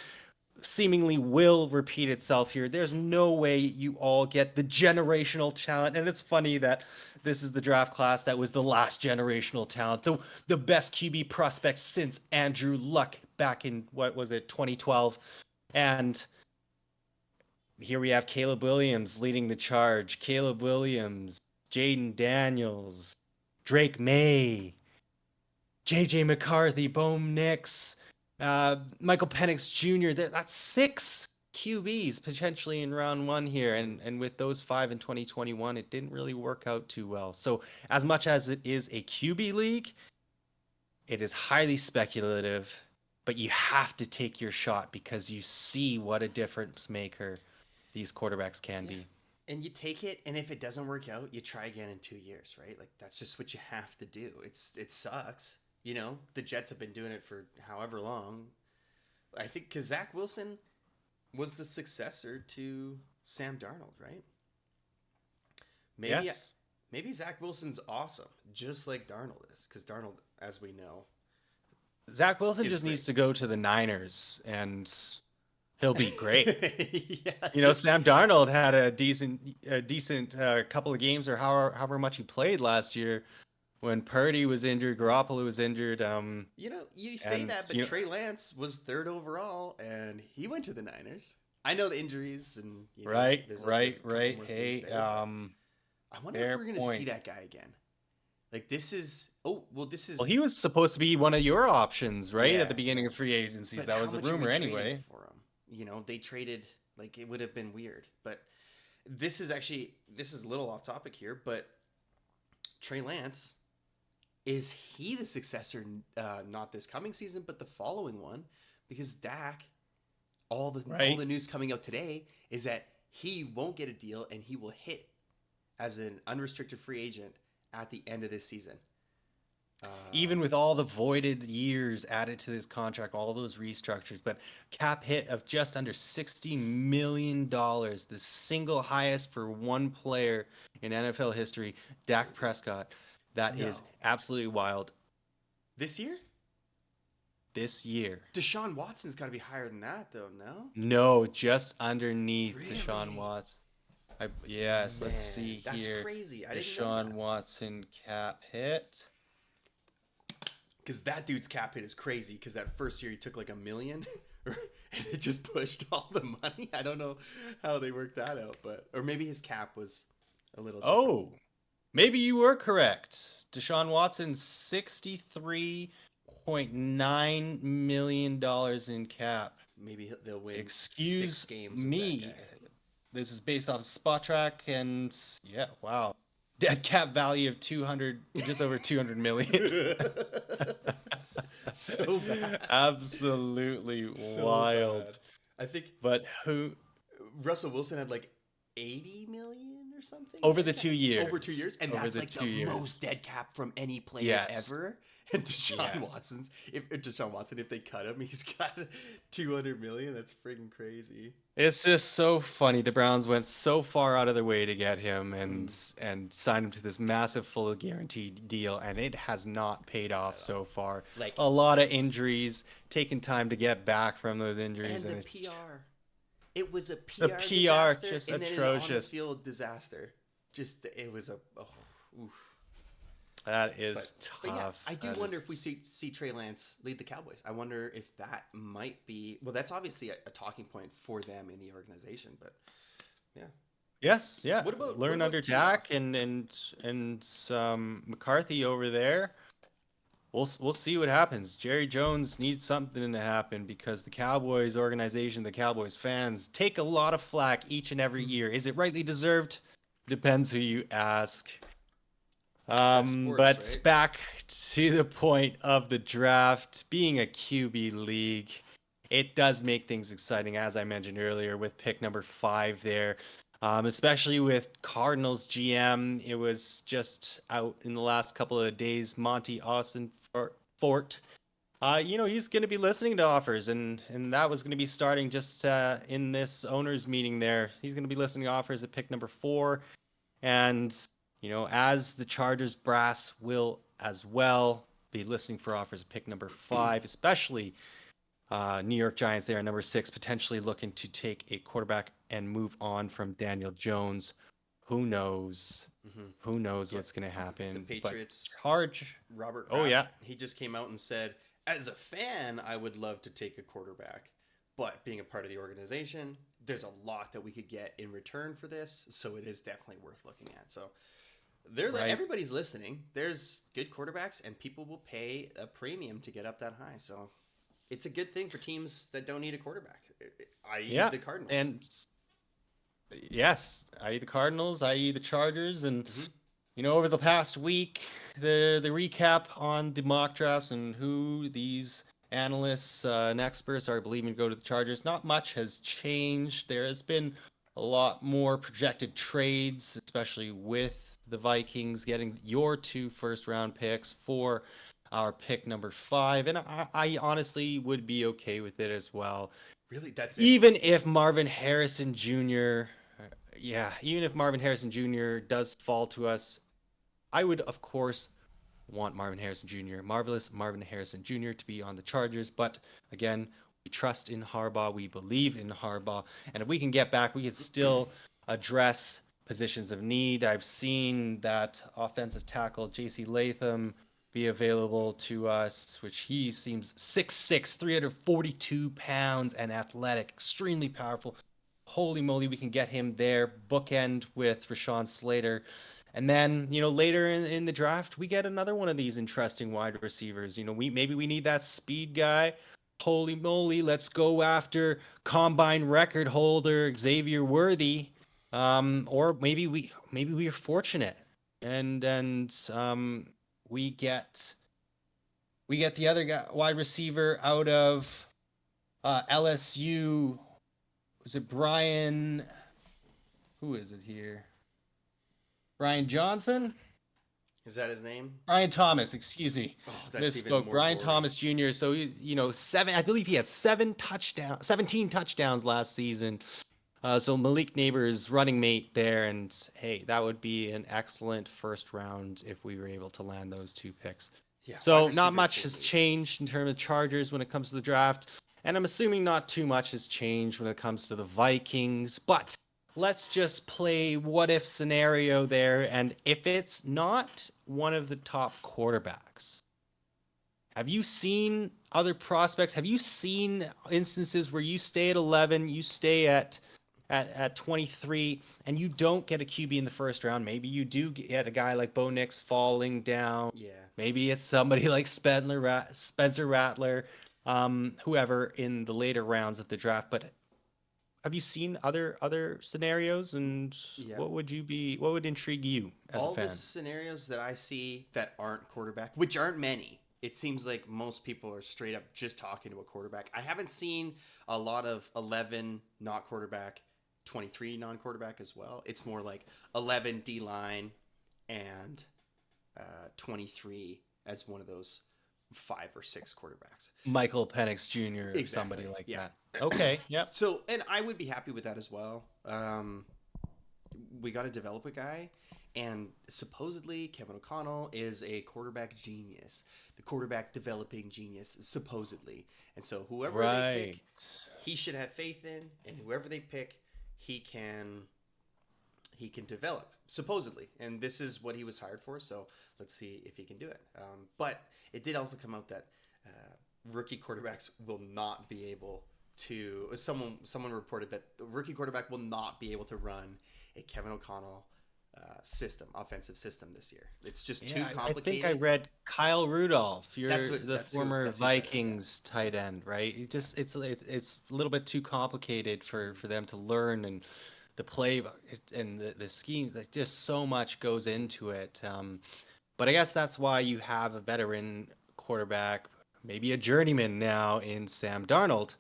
seemingly will repeat itself here. There's no way you all get the generational talent. And it's funny that this is the draft class that was the last generational talent. The best QB prospect since Andrew Luck back in, 2012. And here we have Caleb Williams leading the charge. Caleb Williams, Jaden Daniels, Drake May, JJ McCarthy, Bo Nix, Michael Penix Jr. That's 6 QBs potentially in round 1 here. And with those 5 in 2021, it didn't really work out too well. So as much as it is a QB league, it is highly speculative, but you have to take your shot because you see what a difference maker these quarterbacks can be. And you take it, and if it doesn't work out, you try again in 2 years, right? Like that's just what you have to do. It sucks. The Jets have been doing it for however long. I think because Zach Wilson was the successor to Sam Darnold, right? Yes. Maybe Zach Wilson's awesome, just like Darnold is, because Darnold, as we know, Zach Wilson just needs to go to the Niners and he'll be great. Sam Darnold had a decent couple of games, or however much he played last year when Purdy was injured, Garoppolo was injured. You say that, but Trey Lance was 3rd overall, and he went to the Niners. I know the injuries, and right. Hey, I wonder if we're gonna see that guy again. Like this is. Well, he was supposed to be one of your options, right? Yeah, at the beginning of free agencies. That was a rumor anyway. For him, they traded, like it would have been weird. But this is a little off topic here, but Trey Lance, is he the successor? Not this coming season, but the following one, because Dak. All the news coming out today is that he won't get a deal and he will hit as an unrestricted free agent at the end of this season. Even with all the voided years added to this contract, all those restructures, but cap hit of just under $60 million, the single highest for one player in NFL history, Dak Prescott. That is absolutely wild. This year? Deshaun Watson's got to be higher than that, though, no? No, just underneath Deshaun Watson. Let's see here. That's crazy. I didn't know Deshaun that. Watson cap hit. Because that dude's cap hit is crazy, because that first year he took like $1 million, and it just pushed all the money. I don't know how they worked that out, or maybe his cap was a little different. Oh, maybe you were correct. Deshaun Watson, $63.9 million in cap. Maybe they'll win Excuse 6 games. me. This is based off Spot Track, and wow. dead cap value of 200, just over 200 million. So bad. Absolutely So bad. wild. I think But who Russell Wilson had like 80 million or something over dead the cap two over 2 years, years? and Over that's the like two the most years. dead cap from any player Yes. ever. And Deshaun Yes. Watson's if Deshaun Watson, if they cut him, he's got 200 million. That's friggin' crazy. It's just so funny. The Browns went so far out of their way to get him Mm, and signed him to this massive full guaranteed deal, and it has not paid not off at all. so far. Like, A lot of injuries, taking time to get back from those injuries, and the and it's PR. It was a the PR PR disaster, just and then an on the atrocious. field disaster. Just it was a oof. That is But yeah, tough. I do That wonder is if we see Trey Lance lead the Cowboys. I wonder if that might be well. That's obviously a talking point for them in the organization. But yeah, yes, yeah. what Learn about under T Law? Dak and McCarthy over there. We'll see what happens. Jerry Jones needs something to happen because the Cowboys organization, the Cowboys fans take a lot of flack each and every year. Is it rightly deserved? Depends who you ask. That's sports, But right? back to the point of the draft being a QB league, it does make things exciting, as I mentioned earlier, with pick number 5 there. Especially with Cardinals GM, it was just out in the last couple of days. Monty Austin Fort, he's going to be listening to offers, and that was going to be starting just in this owners meeting there. He's going to be listening to offers at pick number 4, and as the Chargers brass will as well be listening for offers at pick number 5, especially New York Giants there at number 6, potentially looking to take a quarterback and move on from Daniel Jones. Who knows? Mm-hmm. Who knows Yeah, what's going to the happen? But Patriots. Charge. Robert Oh Kraft. yeah, He just came out and said, as a fan, I would love to take a quarterback, but being a part of the organization, there's a lot that we could get in return for this, so it is definitely worth looking at. So right. everybody's listening. There's good quarterbacks, and people will pay a premium to get up that high. So it's a good thing for teams that don't need a quarterback, i.e., Yeah, the Cardinals. and yes, i.e. the Cardinals, i.e. the Chargers, and Mm-hmm. over the past week, the recap on the mock drafts and who these analysts and experts are believing to go to the Chargers, not much has changed. There has been a lot more projected trades, especially with the Vikings getting your 2 first-round picks for our pick number 5, and I honestly would be okay with it as well. Really, that's it. Even if Marvin Harrison Jr., yeah, even if Marvin Harrison Jr. does fall to us, I would, of course, want Marvin Harrison Jr., marvelous Marvin Harrison Jr., to be on the Chargers. But again, we trust in Harbaugh. We believe in Harbaugh. And if we can get back, we can still address positions of need. I've seen that offensive tackle, J.C. Latham, be available to us, which he seems 6'6", 342 pounds, and athletic, extremely powerful. Holy moly, we can get him there. Bookend with Rashawn Slater. And then, later in the draft, we get another one of these interesting wide receivers. We need that speed guy. Holy moly, let's go after combine record holder Xavier Worthy. Or maybe we are fortunate and we get the other guy, wide receiver out of LSU. Was it Brian? Who is it here? Brian Johnson? Is that his name? Brian Thomas, excuse me. Oh, that's even Misspoke. more Brian boring. Thomas Jr. So, I believe he had 17 touchdowns last season. So Malik Neighbors running mate there, and hey, that would be an excellent first round if we were able to land those 2 picks. Yeah, wide So not receiver is much big has need. changed in terms of Chargers when it comes to the draft, and I'm assuming not too much has changed when it comes to the Vikings. But let's just play what if scenario there, and if it's not one of the top quarterbacks, have you seen other prospects? Have you seen instances where you stay at 11, you stay at 23, and you don't get a QB in the first round? Maybe you do get a guy like Bo Nix falling down. Yeah. Maybe it's somebody like Spencer Rattler, whoever in the later rounds of the draft. But have you seen other scenarios, and Yeah. what would intrigue you as a All the fan? scenarios that I see that aren't quarterback, which aren't many, it seems like most people are straight up just talking to a quarterback. I haven't seen a lot of 11 not quarterback, 23 non quarterback as well. It's more like 11 D line and 23 as one of those 5 or 6 quarterbacks. Michael Penix Jr. or somebody Exactly. like Yeah. that. Okay, yep. So, and I would be happy with that as well. We got to develop a guy, and supposedly Kevin O'Connell is a quarterback genius, the quarterback developing genius, supposedly. And so, whoever they Right. pick, he should have faith in, and whoever they pick, he can he can develop supposedly, and this is what he was hired for. So let's see if he can do it. But it did also come out that rookie quarterbacks will not be able to. Someone reported that the rookie quarterback will not be able to run a Kevin O'Connell offensive system this year. It's just too Yeah, I think I complicated. read Kyle Rudolph. That's You're what the that's who former that's who said it. Yeah. Vikings tight end, right? It's a little bit too complicated for them to learn, and the play and the scheme. Like, just so much goes into it. But I guess that's why you have a veteran quarterback, maybe a journeyman now in Sam Darnold,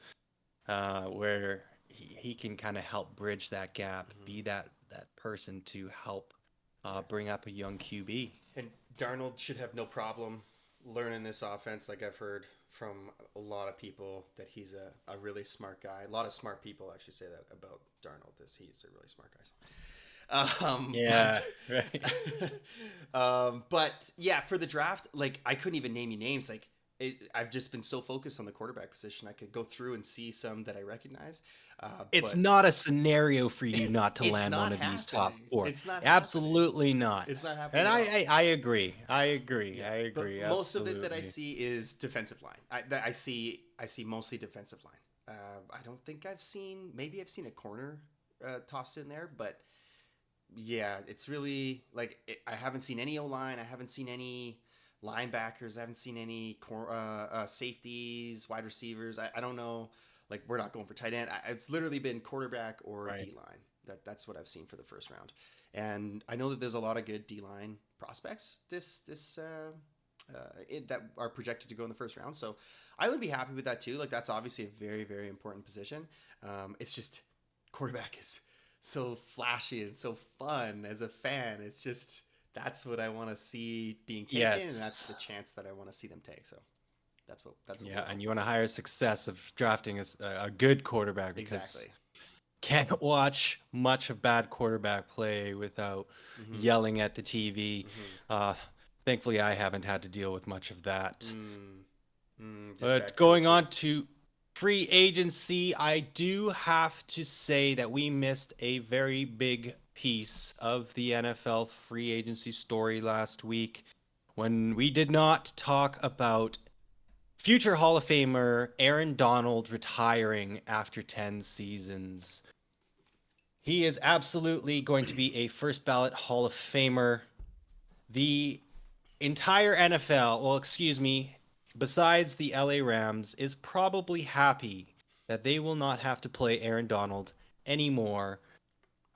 where he can kind of help bridge that gap, Mhm. be that person to help Yeah. bring up a young QB. And Darnold should have no problem learning this offense. Like I've heard from a lot of people that he's a really smart guy. A lot of smart people actually say that about Darnold. This he's a really smart guy. Yeah, right. But yeah, for the draft, like I couldn't even name you names. Like I've just been so focused on the quarterback position. I could go through and see some that I recognize, It's but not a scenario for you not to it's land one not of these top happening. four. It's not happening. Absolutely not. It's not And happening at I, all. I, I agree. I agree. Yeah, I but agree. most of it that I Absolutely. see is defensive line. I see mostly defensive line. I don't think I've seen. Maybe I've seen a corner tossed in there, but yeah, it's really like I haven't seen any O line. I haven't seen any linebackers. I haven't seen any safeties, wide receivers. I don't know. Like we're not going for tight end. It's literally been quarterback or Right. D line. That's what I've seen for the first round. And I know that there's a lot of good D line prospects that are projected to go in the first round. So I would be happy with that too. Like that's obviously a very very important position. It's just quarterback is so flashy and so fun as a fan. It's just that's what I want to see being taken, and that's Yes. the chance that I want to see them take. So that's what we're Yeah, and hoping you want to for. hire success of drafting a good quarterback, because Exactly. can't watch much of bad quarterback play without Mm-hmm. yelling at the TV. Mm-hmm. Uh, Thankfully, I haven't had to deal with much of that. Just But bad going coaching. on to free agency, I do have to say that we missed a very big piece of the NFL free agency story last week when we did not talk about future Hall of Famer Aaron Donald retiring after 10 seasons. He is absolutely going to be a first ballot Hall of Famer. The entire NFL, well, excuse me, besides the LA Rams, is probably happy that they will not have to play Aaron Donald anymore.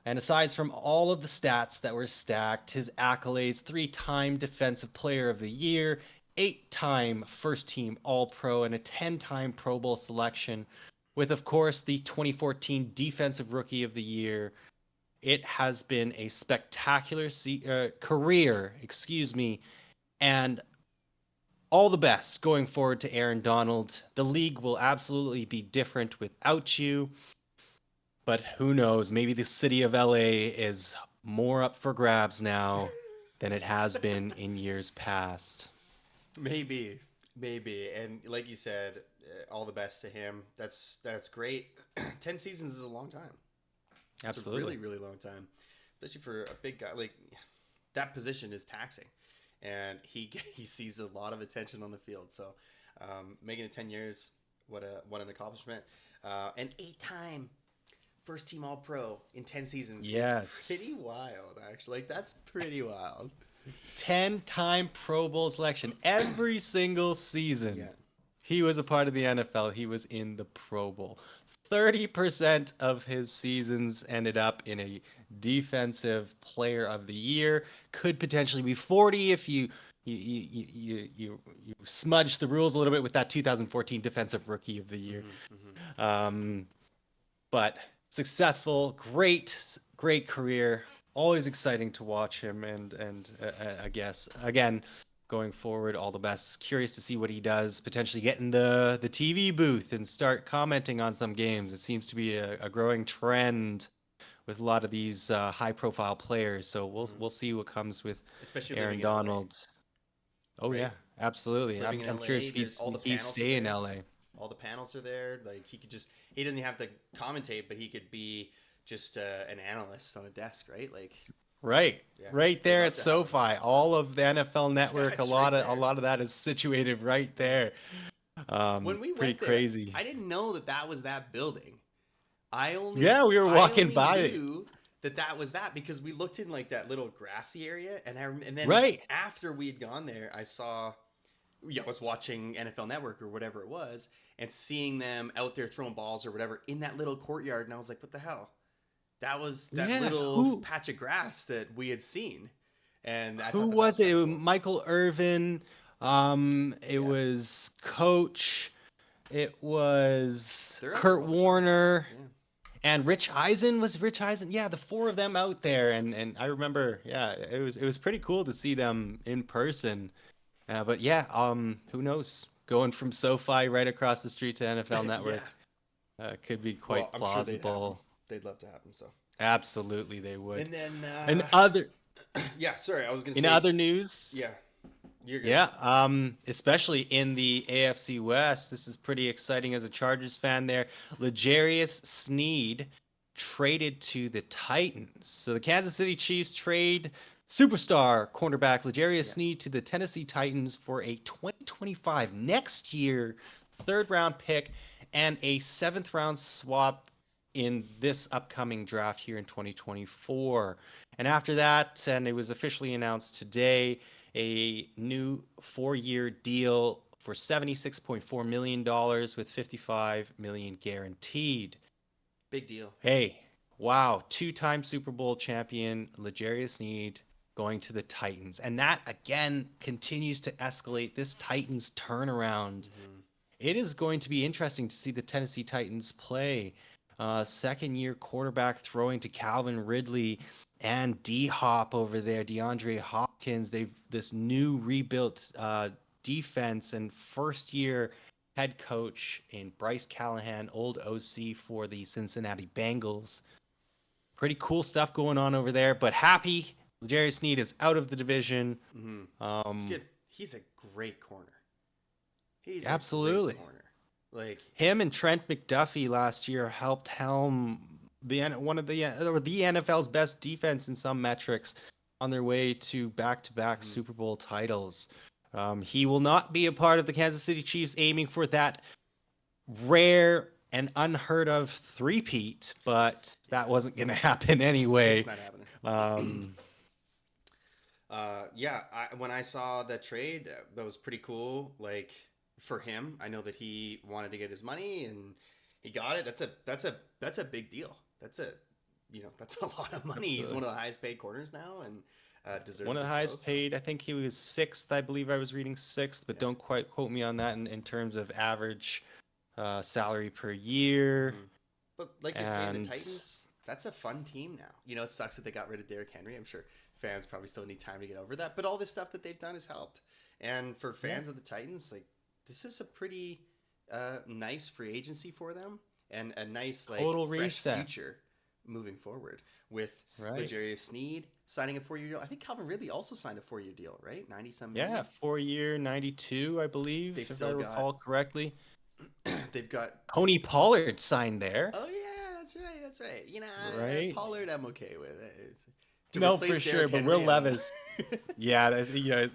And aside from all of the stats that were stacked, his accolades: 3-time Defensive Player of the Year, 8-time first team All Pro, and a 10-time Pro Bowl selection, with, of course, the 2014 Defensive Rookie of the Year. It has been a spectacular career, excuse me, and all the best going forward to Aaron Donald. The league will absolutely be different without you, but who knows? Maybe the city of LA is more up for grabs now than it has been in years past. Maybe, maybe, and like you said, all the best to him. That's great. 10 seasons is a long time. It's a Absolutely. really really long time, especially for a big guy. Like that position is taxing, and he sees a lot of attention on the field. So making it 10 years, what an accomplishment! An 8-time first team All Pro in 10 seasons is Yes. pretty wild. Actually, like that's pretty wild. 10-time Pro Bowl selection every single season. Yeah. He was a part of the NFL. He was in the Pro Bowl. 30% of his seasons ended up in a defensive player of the year. Could potentially be 40 if you smudge the rules a little bit with that 2014 defensive rookie of the year. Um, but successful, great career. Always exciting to watch him, and I guess again going forward, all the best. Curious to see what he does. Potentially get in the TV booth and start commenting on some games. It seems to be a growing trend with a lot of these high profile players. So we'll see what comes with Especially Aaron living in LA, Donald. Oh right? yeah, absolutely. Living in I'm LA, curious if there's all the he'd panels are stay in there. LA. All the panels are there. Like he doesn't have to commentate, but he could be just an analyst on a desk, right? Like, Right. yeah, Right they'd there love at to have him. SoFi. All of the NFL Yeah, network, it's right a there. lot of that is situated right there. When we Pretty went there, crazy. I didn't know that that was that building. I only Yeah, we were I walking only by it. knew that that was that because we looked in like that little grassy area, and then Right. after we had gone there, I saw, yeah, I was watching NFL Network or whatever it was, and seeing them out there throwing balls or whatever in that little courtyard, and I was like, what the hell? That was that Yeah. little patch of grass that we had seen, and I Who thought that that was was it? kind It of was cool. Michael Irvin. It Yeah, was Coach. It was they're out there Kurt all the time. Warner. Yeah. And Rich Eisen. Was Rich Eisen? Yeah, the four of them out there, and I remember, yeah, it was pretty cool to see them in person. But yeah, who knows? Going from SoFi right across the street to NFL Yeah. Network could be Well, quite I'm sure they'd have them. plausible. They'd love to have them. So. Absolutely, they would. And then, And other yeah, sorry, I was gonna in say, other news, yeah, you're good. yeah, especially in the AFC West, this is pretty exciting as a Chargers fan there. L'Jarius Sneed traded to the Titans. So the Kansas City Chiefs trade superstar cornerback L'Jarius Yeah, Sneed to the Tennessee Titans for a 2025 next year third round pick and a seventh round swap in this upcoming draft here in 2024. And after that, and it was officially announced today, a new 4-year deal for $76.4 million with $55 million guaranteed. big deal. Hey, wow, two-time Super Bowl champion L'Jarius Sneed going to the Titans. And that again continues to escalate this Titans turnaround. Hmm. It is going to be interesting to see the Tennessee Titans play. Second year quarterback throwing to Calvin Ridley and D Hop over there, DeAndre Hopkins. They've this new rebuilt defense and first year head coach in Bryce Callahan, old OC for the Cincinnati Bengals. Pretty cool stuff going on over there, but happy L'Jarius Sneed is out of the division. Hmm. It's Um, good. He's a great corner. He's a great absolutely. corner. Like, Him and Trent McDuffie last year helped helm one of the NFL's best defense in some metrics on their way to back-to-back mhm. Super Bowl titles. He will not be a part of the Kansas City Chiefs aiming for that rare and unheard of three-peat, but that wasn't going to happen It's anyway. not happening. Um, Yeah, when I saw that trade, that was pretty cool. Like for him, I know that he wanted to get his money and he got it. That's a big deal. That's a lot of money. He's one of the highest paid corners now, and one of deservedly the so. highest So paid. I think he was sixth. I believe I was reading sixth, but yeah. don't quite quote me on that in terms of average salary per year. Hmm. But like you're saying, the And Titans, that's a fun team now. You know, it sucks that they got rid of Derrick Henry. I'm sure fans probably still need time to get over that. But all this stuff that they've done has helped. And for yeah, fans of the Titans, like this is a pretty nice free agency for them and a nice like total fresh reset. future moving forward with Right. L'Jarius Sneed signing a 4-year deal. I think Calvin Ridley also signed a 4-year deal, right? 90 some Yeah, million. 4-year, 92, I believe, They've if I still got recall correctly. they've got Tony Pollard signed there, oh yeah, that's right, that's right. You know, right? Pollard, I'm okay with it. To No, for replace sure. Derrick But Will Henry, I'm Levis, yeah,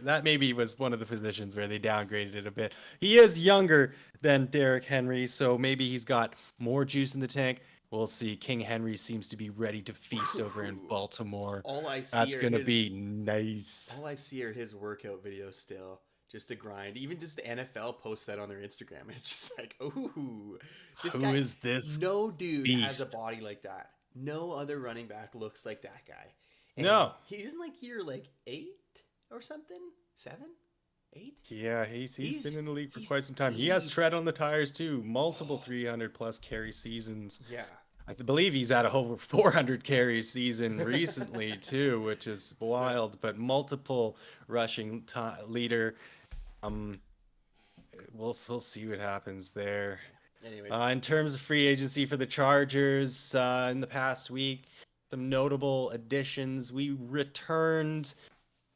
that maybe was one of the positions where they downgraded it a bit. He is younger than Derrick Henry, so maybe he's got more juice in the tank. We'll see. King Henry seems to be ready to feast over in Baltimore. all I see That's are gonna be his nice. all I see are his workout videos still. just the grind. Even just the NFL posts that on their Instagram. It's just like, ooh, this Who guy. is this No dude has a beast? body like that. No other running back looks like that guy. And No. he's in like year like 8 or something, 7, 8. Yeah, he's been in the league for He's quite some time. He has deep. tread on the tires too. Multiple 300 plus carry seasons. Yeah. I believe he's had a over 400 carry season recently too, which is Right. wild. But multiple rushing leader. Um, we'll see what happens there. Anyways, In terms of free agency for the Chargers, in the past week, some notable additions. We returned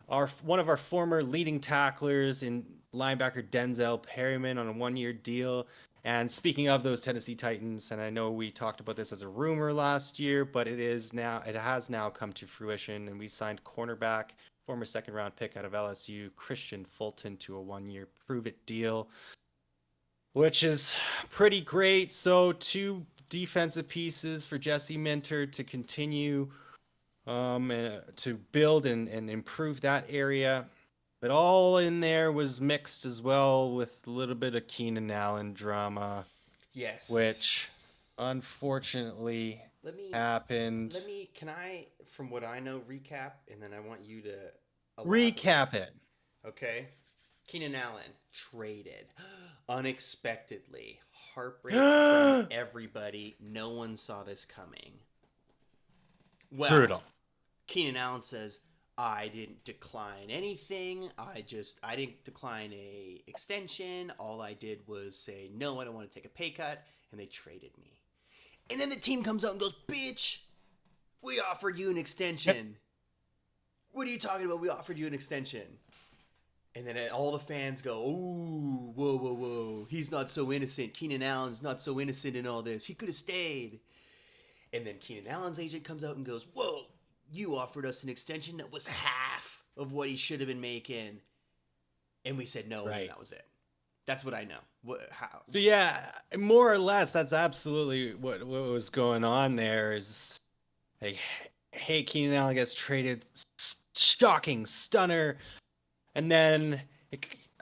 our one of our former leading tacklers in linebacker Denzel Perryman on a 1-year deal. And speaking of those Tennessee Titans, and I know we talked about this as a rumor last year, but it has now come to fruition, and we signed cornerback, former second round pick out of LSU, Christian Fulton, to a 1-year prove it deal, which is pretty great. So two defensive pieces for Jesse Minter to continue to build and improve that area. But all in there was mixed as well with a little bit of Keenan Allen drama, yes. which unfortunately Let me happened. can I, from what I know, recap, and then I want you to elaborate. Recap it. Okay. Keenan Allen traded unexpectedly. Heartbreak from everybody. No one saw this coming. Well, Brutal. Keenan Allen says, I didn't decline anything. I didn't decline a extension. All I did was say, no, I don't want to take a pay cut. And they traded me. And then the team comes out and goes, bitch, we offered you an extension. What are you talking about? We offered you an extension. And then all the fans go, ooh, whoa, whoa, whoa. He's not so innocent. Keenan Allen's not so innocent in all this. He could have stayed. And then Keenan Allen's agent comes out and goes, whoa, you offered us an extension that was half of what he should have been making. And we said no, Right. and that was it. That's what I know. How? So yeah, more or less, that's absolutely what was going on there. Is like, hey, Keenan Allen gets traded, shocking stunner, and then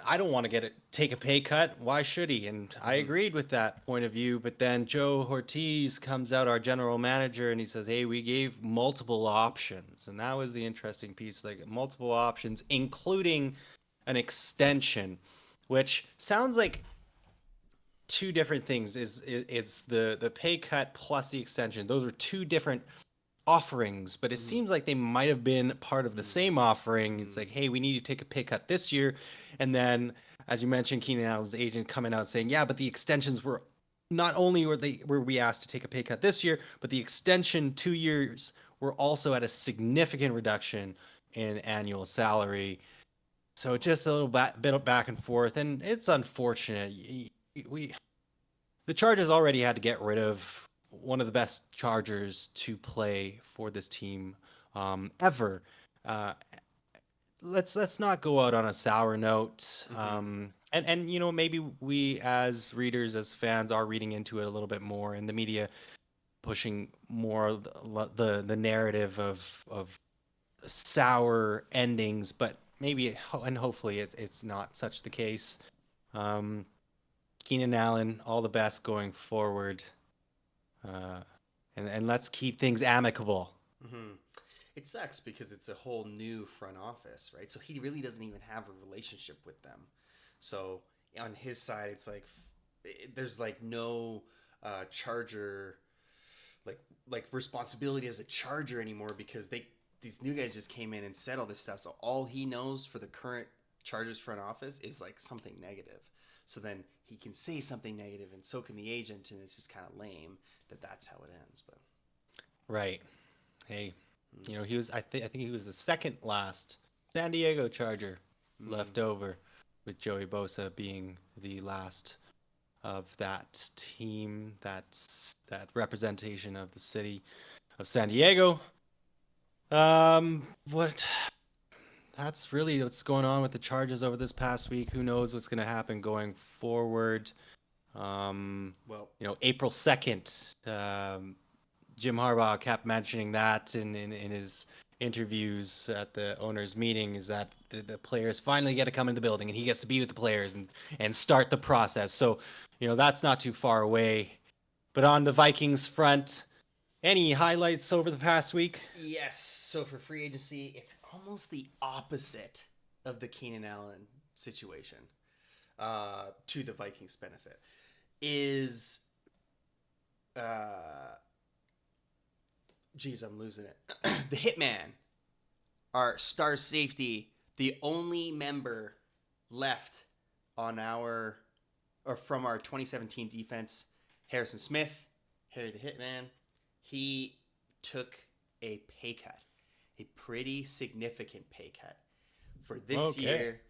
I don't want to take a pay cut. Why should he? And I agreed with that point of view. But then Joe Ortiz comes out, our general manager, and he says, "Hey, we gave multiple options," and that was the interesting piece. Like multiple options, including an extension, which sounds like two different things. Is the pay cut plus the extension? Those are two different offerings, but it seems like they might have been part of the same offering. It's like, hey, we need to take a pay cut this year, and then, as you mentioned, Keenan Allen's agent coming out saying, yeah, but the extensions were not only were we asked to take a pay cut this year, but the extension 2 years were also at a significant reduction in annual salary. So just a little bit of back and forth, and it's unfortunate. We the Chargers already had to get rid of one of the best Chargers to play for this team ever. Uh, let's not go out on a sour note. And maybe we as readers, as fans, are reading into it a little bit more, and the media pushing more of the narrative of sour endings. But maybe and hopefully it's not such the case. Um, Keenan Allen, all the best going forward. Uh, and let's keep things amicable. Mm-hmm. It sucks because it's a whole new front office, right? So he really doesn't even have a relationship with them. So on his side, it's like there's like no Charger like responsibility as a Charger anymore because these new guys just came in and said all this stuff. So all he knows for the current Chargers front office is like something negative. So then he can say something negative, and so can the agent, and it's just kind of lame that's how it ends. But Right. Hey, he was. I think he was the second last San Diego Charger left over, with Joey Bosa being the last of that team. That representation of the city of San Diego. What That's really what's going on with the Chargers over this past week. Who knows what's going to happen going forward? well, April 2nd, Jim Harbaugh kept mentioning that in interviews at the owners' meeting is that the players finally get to come in the building and he gets to be with the players and start the process. So, that's not too far away. But on the Vikings front, any highlights over the past week? Yes. So for free agency, it's almost the opposite of the Keenan Allen situation. To the Vikings' benefit is, uh, geez, I'm losing it. The Hitman, our star safety, the only member left on our or from our 2017 defense, Harrison Smith, Harry the Hitman. He took a pay cut, a pretty significant pay cut for this Okay. year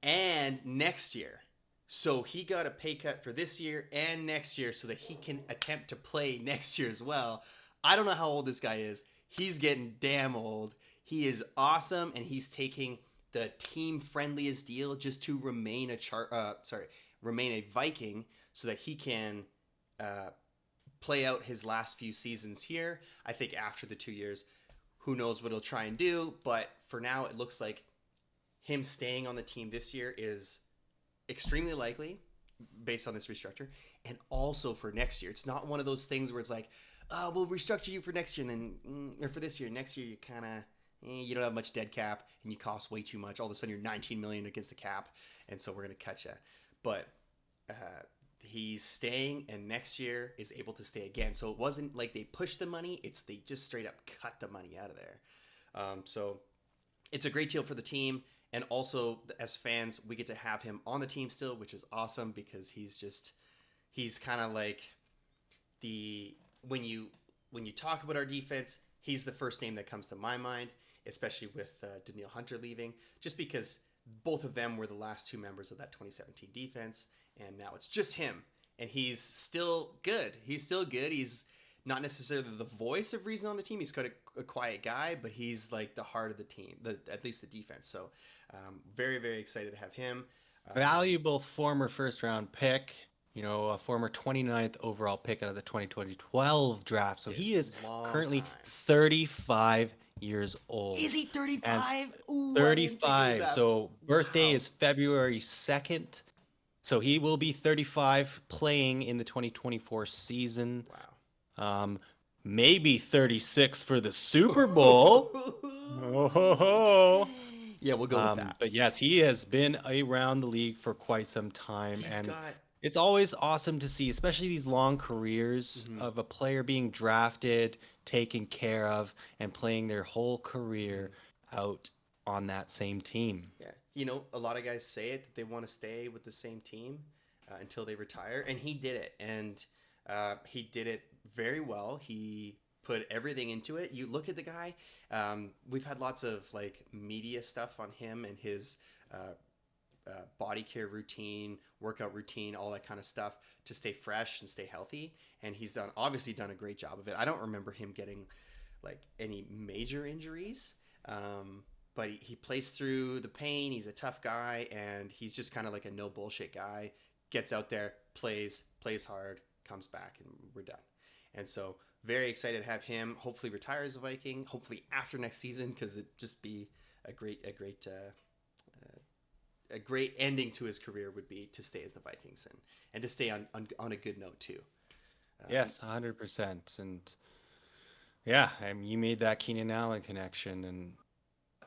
and next year. So he got a pay cut for this year and next year so that he can attempt to play next year as well. I don't know how old this guy is. He's getting damn old. He is awesome, and he's taking the team friendliest deal just to remain remain a Viking so that he can uh, play out his last few seasons here. I think after the 2 years, who knows what he'll try and do, but for now it looks like him staying on the team this year is extremely likely based on this restructure, and also for next year. It's not one of those things where it's like, we'll restructure you for next year, and then or for this year. Next year, you kind of you don't have much dead cap, and you cost way too much. All of a sudden, you're 19 million against the cap, and so we're gonna cut you. But uh, he's staying, and next year is able to stay again. So it wasn't like they pushed the money; it's they just straight up cut the money out of there. So it's a great deal for the team, and also as fans we get to have him on the team still, which is awesome because he's kind of like the when you talk about our defense, he's the first name that comes to my mind, especially with Daniil Hunter leaving, just because both of them were the last two members of that 2017 defense, and now it's just him, and he's still good. He's not necessarily the voice of reason on the team. He's quite a quiet guy, but he's like the heart of the team, at least the defense. So very, very excited to have him. Valuable former first round pick, a former 29th overall pick out of the 2012 draft. So Did he is long currently time. 35 years old. Is he And 35? Ooh, I didn't think it was 35. that. So birthday Wow. is February 2nd. So he will be 35 playing in the 2024 season. Um, maybe 36 for the Super Bowl. Oh, ho, Wow. ho. Yeah, we'll go with that. But yes, he has been around the league for quite some time, He's and got. it's always awesome to see, especially these long careers Mhm, of a player being drafted, taken care of, and playing their whole career mhm. out on that same team. Yeah, a lot of guys say it that they want to stay with the same team until they retire, and he did it, and he did it very well. He put everything into it. You look at the guy. We've had lots of like media stuff on him and his uh, body care routine, workout routine, all that kind of stuff to stay fresh and stay healthy. And he's obviously done a great job of it. I don't remember him getting like any major injuries. But he plays through the pain. He's a tough guy, and he's just kind of like a no bullshit guy. Gets out there, plays hard, comes back, and we're done. And so, very excited to have him. Hopefully, retire as a Viking. Hopefully, after next season, because it'd just be a great ending to his career would be to stay as the Vikings and to stay on a good note too. Yes, 100%. And yeah, I mean, you made that Keenan Allen connection, and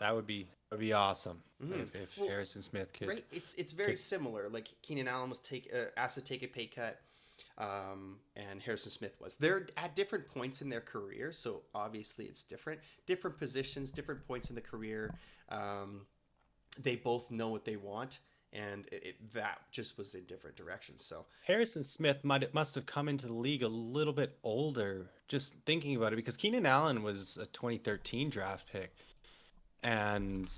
that would be awesome Mhm. if Well, Harrison Smith could right, it's very could similar. Like Keenan Allen was asked to take a pay cut, and Harrison Smith was. They're at different points in their career, so obviously it's different positions, different points in the career. Um, they both know what they want, and that just was in different directions. So Harrison Smith must have come into the league a little bit older, just thinking about it, because Keenan Allen was a 2013 draft pick, and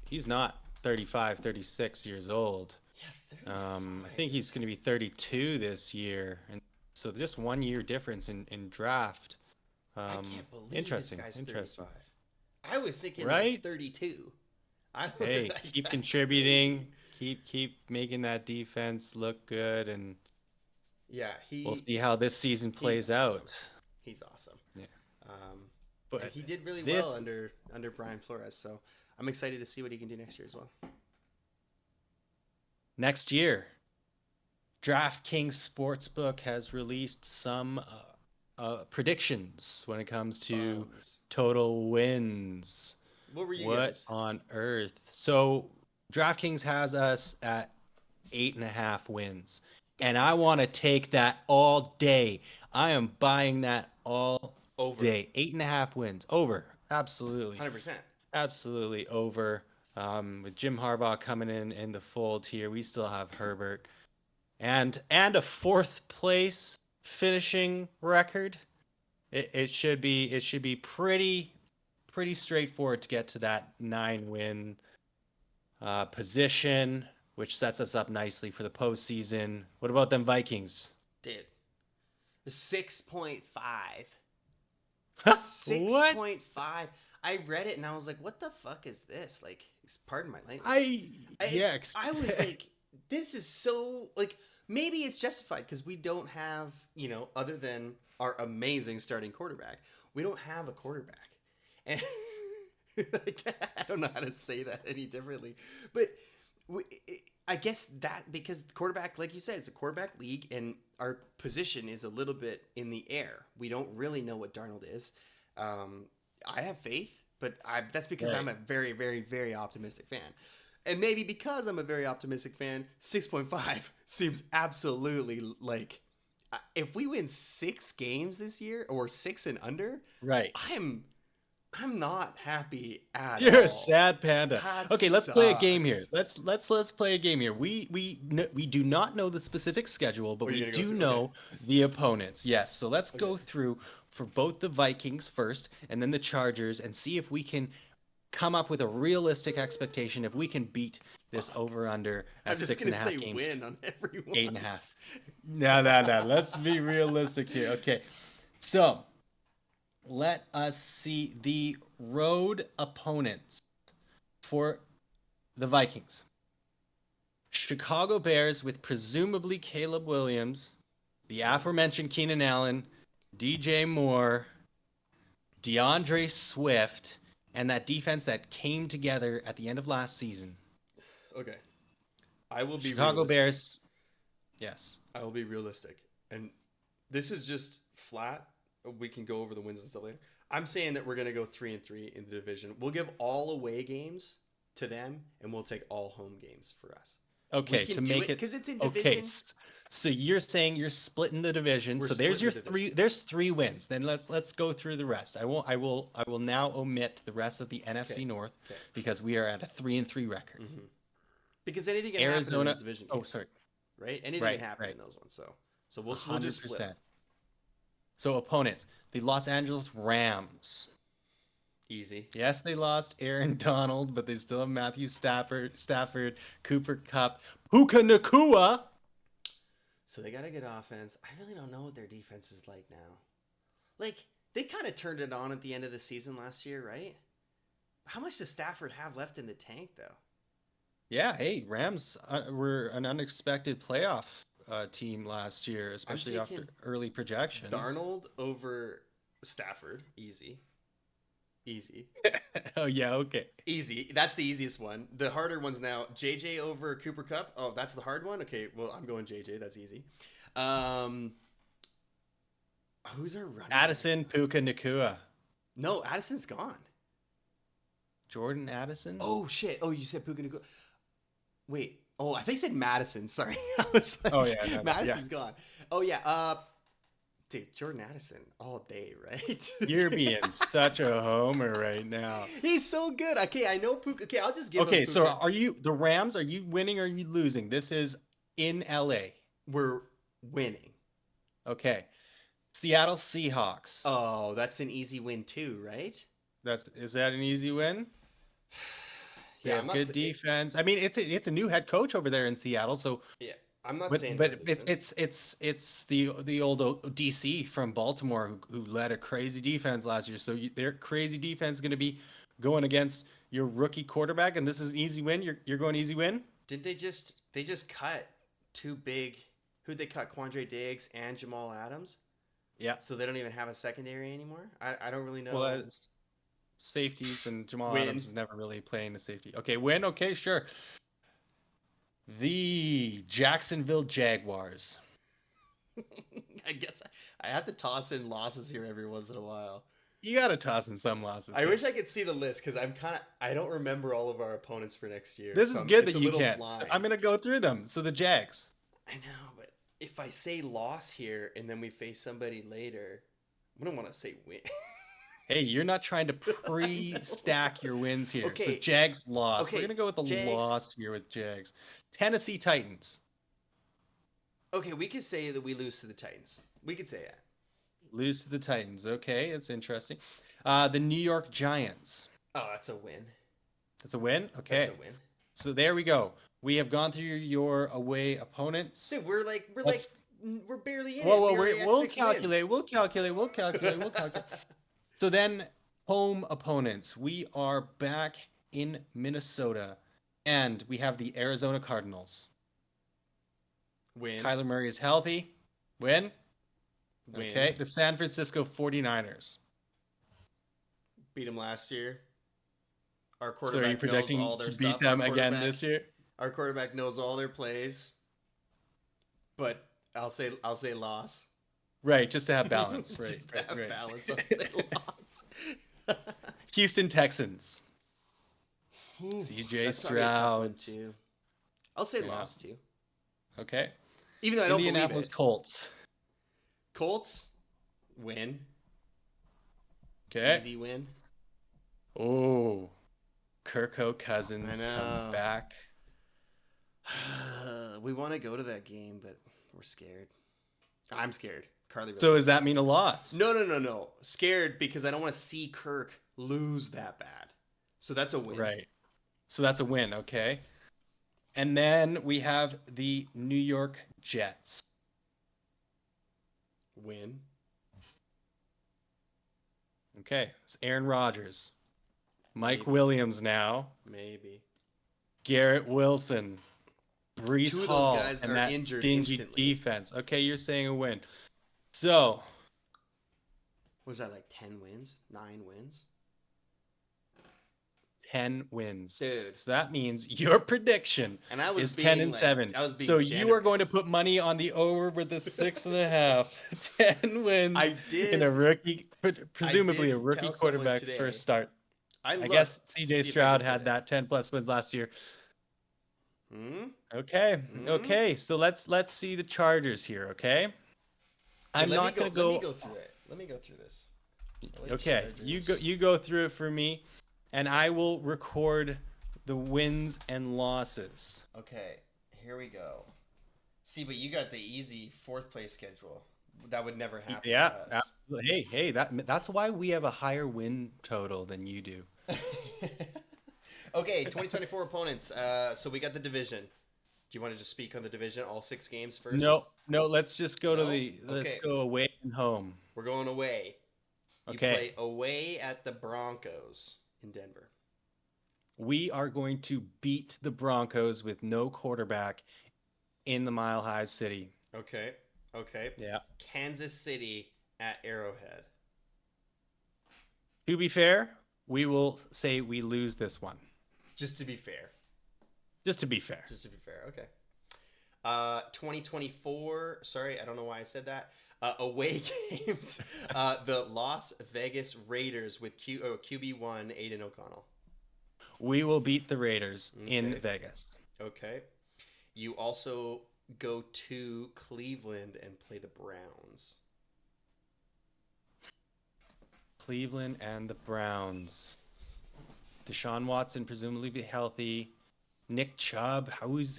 he's not 35, 36 years old. yeah, I think 35. he's going to be 32 this year, and so just 1 year difference in draft. I can't believe this Interesting, guy's interesting, 35. I was thinking like right? 32. Hey, keep That's crazy. contributing, keep making that defense look good, and Yeah, we'll see how this season he's plays awesome. out. He's awesome. Yeah. Um, And But he did really well this under Brian Flores. So I'm excited to see what he can do next year as well. next year, DraftKings Sportsbook has released some predictions when it comes to Buns. total wins. What were you What guys? on earth? So DraftKings has us at 8.5 wins. And I want to take that all day. I am buying that all Over. day. 8.5 wins. Over. Absolutely. 100%. Absolutely over. With Jim Harbaugh coming in the fold here, we still have Herbert and a fourth place finishing record. It should be pretty straightforward to get to that 9 win position, which sets us up nicely for the postseason. What about them Vikings? Dude. 6.5. What? 6.5. I read it and I was like, what the fuck is this? Like, pardon my language. I yeah. I was like, this is so, like, maybe it's justified because we don't have, other than our amazing starting quarterback, we don't have a quarterback. And like, I don't know how to say that any differently. But I guess that because quarterback, like you said, it's a quarterback league and our position is a little bit in the air. We don't really know what Darnold is. I have faith, but that's because Right. I'm a very, very, very optimistic fan. And maybe because I'm a very optimistic fan, 6.5 seems absolutely like if we win 6 games this year or 6 and under, Right. I'm not happy at You're all. a sad panda. That Okay, let's play a game here. sucks. Let's play a game here. We do not know the specific schedule, but Oh, you're we gonna go do through? know the opponents. Yes. So let's Okay. go through for both the Vikings first and then the Chargers and see if we can come up with a realistic expectation if we can beat this over under I'm at just six gonna and a half say games. win on everyone. 8.5. No. Let's be realistic here. Okay. So let us see the road opponents for the Vikings. Chicago Bears with presumably Caleb Williams, the aforementioned Keenan Allen, DJ Moore, DeAndre Swift, and that defense that came together at the end of last season. Okay. I will be Chicago realistic. Bears, yes. I will be realistic. And this is just flat. We can go over the wins and stuff later. I'm saying that we're gonna go 3-3 in the division. We'll give all away games to them, and we'll take all home games for us. We Okay, can to do make it it because it's in okay. division. So you're saying you're splitting the division. We're So there's splitting your the three. division. There's 3 wins. Then let's go through the rest. I will now omit the rest of the NFC Okay. North Okay. because we are at a 3-3 record. Mm-hmm. Because anything can happen in Arizona. those division Oh, games, sorry. right? Anything Right, can happen right. in those ones. So we'll just split 100%. them. So opponents, the Los Angeles Rams. Easy. Yes, they lost Aaron Donald, but they still have Matthew Stafford, Cooper Kupp, Puka Nakua. So they got a good offense. I really don't know what their defense is like now. Like they kind of turned it on at the end of the season last year, right? How much does Stafford have left in the tank, though? Yeah, hey, Rams were an unexpected playoff team last year, I'm especially after taking early projections. Darnold over Stafford. Easy. Easy. Oh yeah, okay. Easy. That's the easiest one. The harder ones now. JJ over Cooper Cup. Oh, that's the hard one. Okay, well I'm going JJ. That's easy. Um, who's our running back? Addison, Puka Nakua, No, Addison's gone. Jordan Addison. Oh shit. Oh, you said Puka Nakua. Wait. Oh, I think you said Madison. Sorry. I was like, Oh yeah, no, Madison's gone. Oh yeah. Dude, Jordan Addison all day, right? You're being such a homer right now. He's so good. Okay, I know Puka. Okay, I'll just give him Okay, so Puka. are you the Rams? Are you winning or are you losing? This is in LA. We're winning. Okay. Seattle Seahawks. Oh, that's an easy win too, right? Is that an easy win? They Yeah, have good defense. I mean, it's a new head coach over there in Seattle, so Yeah, I'm not but saying but we're losing. it's the old DC from Baltimore who led a crazy defense last year. So their crazy defense is going to be going against your rookie quarterback, and this is an easy win. You're going easy win. Did they just cut two big? Who'd they cut? Quandre Diggs and Jamal Adams. Yeah. So they don't even have a secondary anymore. I don't really Well, know. that's safeties, and Jamal Win. Adams is never really playing a safety. Okay, win. Okay, sure. The Jacksonville Jaguars. I guess I have to toss in losses here every once in a while. You got to toss in some losses I here. wish I could see the list because I don't remember all of our opponents for next year. This So is good it's that a you little can't. So I'm blind. gonna go through them. So the Jags. I know, but if I say loss here and then we face somebody later, I don't want to say win. Hey, you're not trying to I know. pre-stack your wins here. So Okay, Jags loss. We're okay, gonna go with the Jags. loss here with Jags. Tennessee Titans. Okay, we could say that we lose to the Titans. We could say that. Lose to the Titans. Okay, that's interesting. The New York Giants. Oh, that's a win. That's a win. That's Okay, a win. so there we go. We have gone through your away opponents. Dude, Let's. we're barely in Whoa, it. whoa, We already had we'll six calculate. wins. We'll calculate. We'll calculate. We'll calculate. So then, home opponents. We are back in Minnesota, and we have the Arizona Cardinals. Win. Kyler Murray is healthy. Win. Win. Okay. The San Francisco 49ers. Beat them last year. Our So are you quarterback knows projecting all their to beat stuff. Our them again quarterback, this year? our quarterback knows all their plays. But I'll say loss. Right, just to have balance. Right, Just to right, have right. balance, I'll say loss. Houston Texans. Ooh, CJ that's probably a tough one Stroud. too. I'll say Yeah. loss too. Okay. Even though I don't believe Indianapolis it. Colts. Colts win. Okay. Easy win. Oh, Kirko Cousins I comes know. back. We want to go to that game, but we're scared. I'm scared. Carly. So does that mean a loss? No. Scared because I don't want to see Kirk lose that bad. So that's a win. Right. So that's a win. Okay. And then we have the New York Jets. Win. Okay. It's Aaron Rodgers. Mike Maybe. Williams now. Maybe. Garrett Wilson. Brees Two of those Hall. guys And are that injured stingy instantly. defense. Okay, you're saying a win. So, Was that like 10 wins? 9 wins? 10 wins. Dude. So that means your prediction And I was is being 10 and like, 7. I was being So you are going to generous. put money on the over with the 6.5. 10 wins I did. in a rookie, presumably a did rookie tell someone quarterback's today. first start. I I looked guess to CJ see if I Stroud could had put that 10 plus wins last year. it. Okay. Hmm? Okay. So let's see the Chargers here, okay? I'm Let me not going to Let go me go through it. Let me go through this. LA Okay. Chargers. You go through it for me, and I will record the wins and losses. Okay, here we go. See, but you got the easy fourth place schedule. That would never happen Yeah, to us. absolutely. Hey, that's why we have a higher win total than you do. Okay, 2024 opponents. So we got the division. Do you want to just speak on the division, all 6 games first? No, let's just go to No? let's Okay. go away and home. We're going away. You Okay. play away at the Broncos in Denver. We are going to beat the Broncos with no quarterback in the Mile High City. Okay. Yeah. Kansas City at Arrowhead. To be fair, we will say we lose this one. Just to be fair. Okay. 2024. Sorry, I don't know why I said that. Away games. The Las Vegas Raiders with QB1 Aiden O'Connell. We will beat the Raiders in Okay. Vegas. Okay. You also go to Cleveland and play the Browns. Cleveland and the Browns. Deshaun Watson presumably be healthy. Nick Chubb,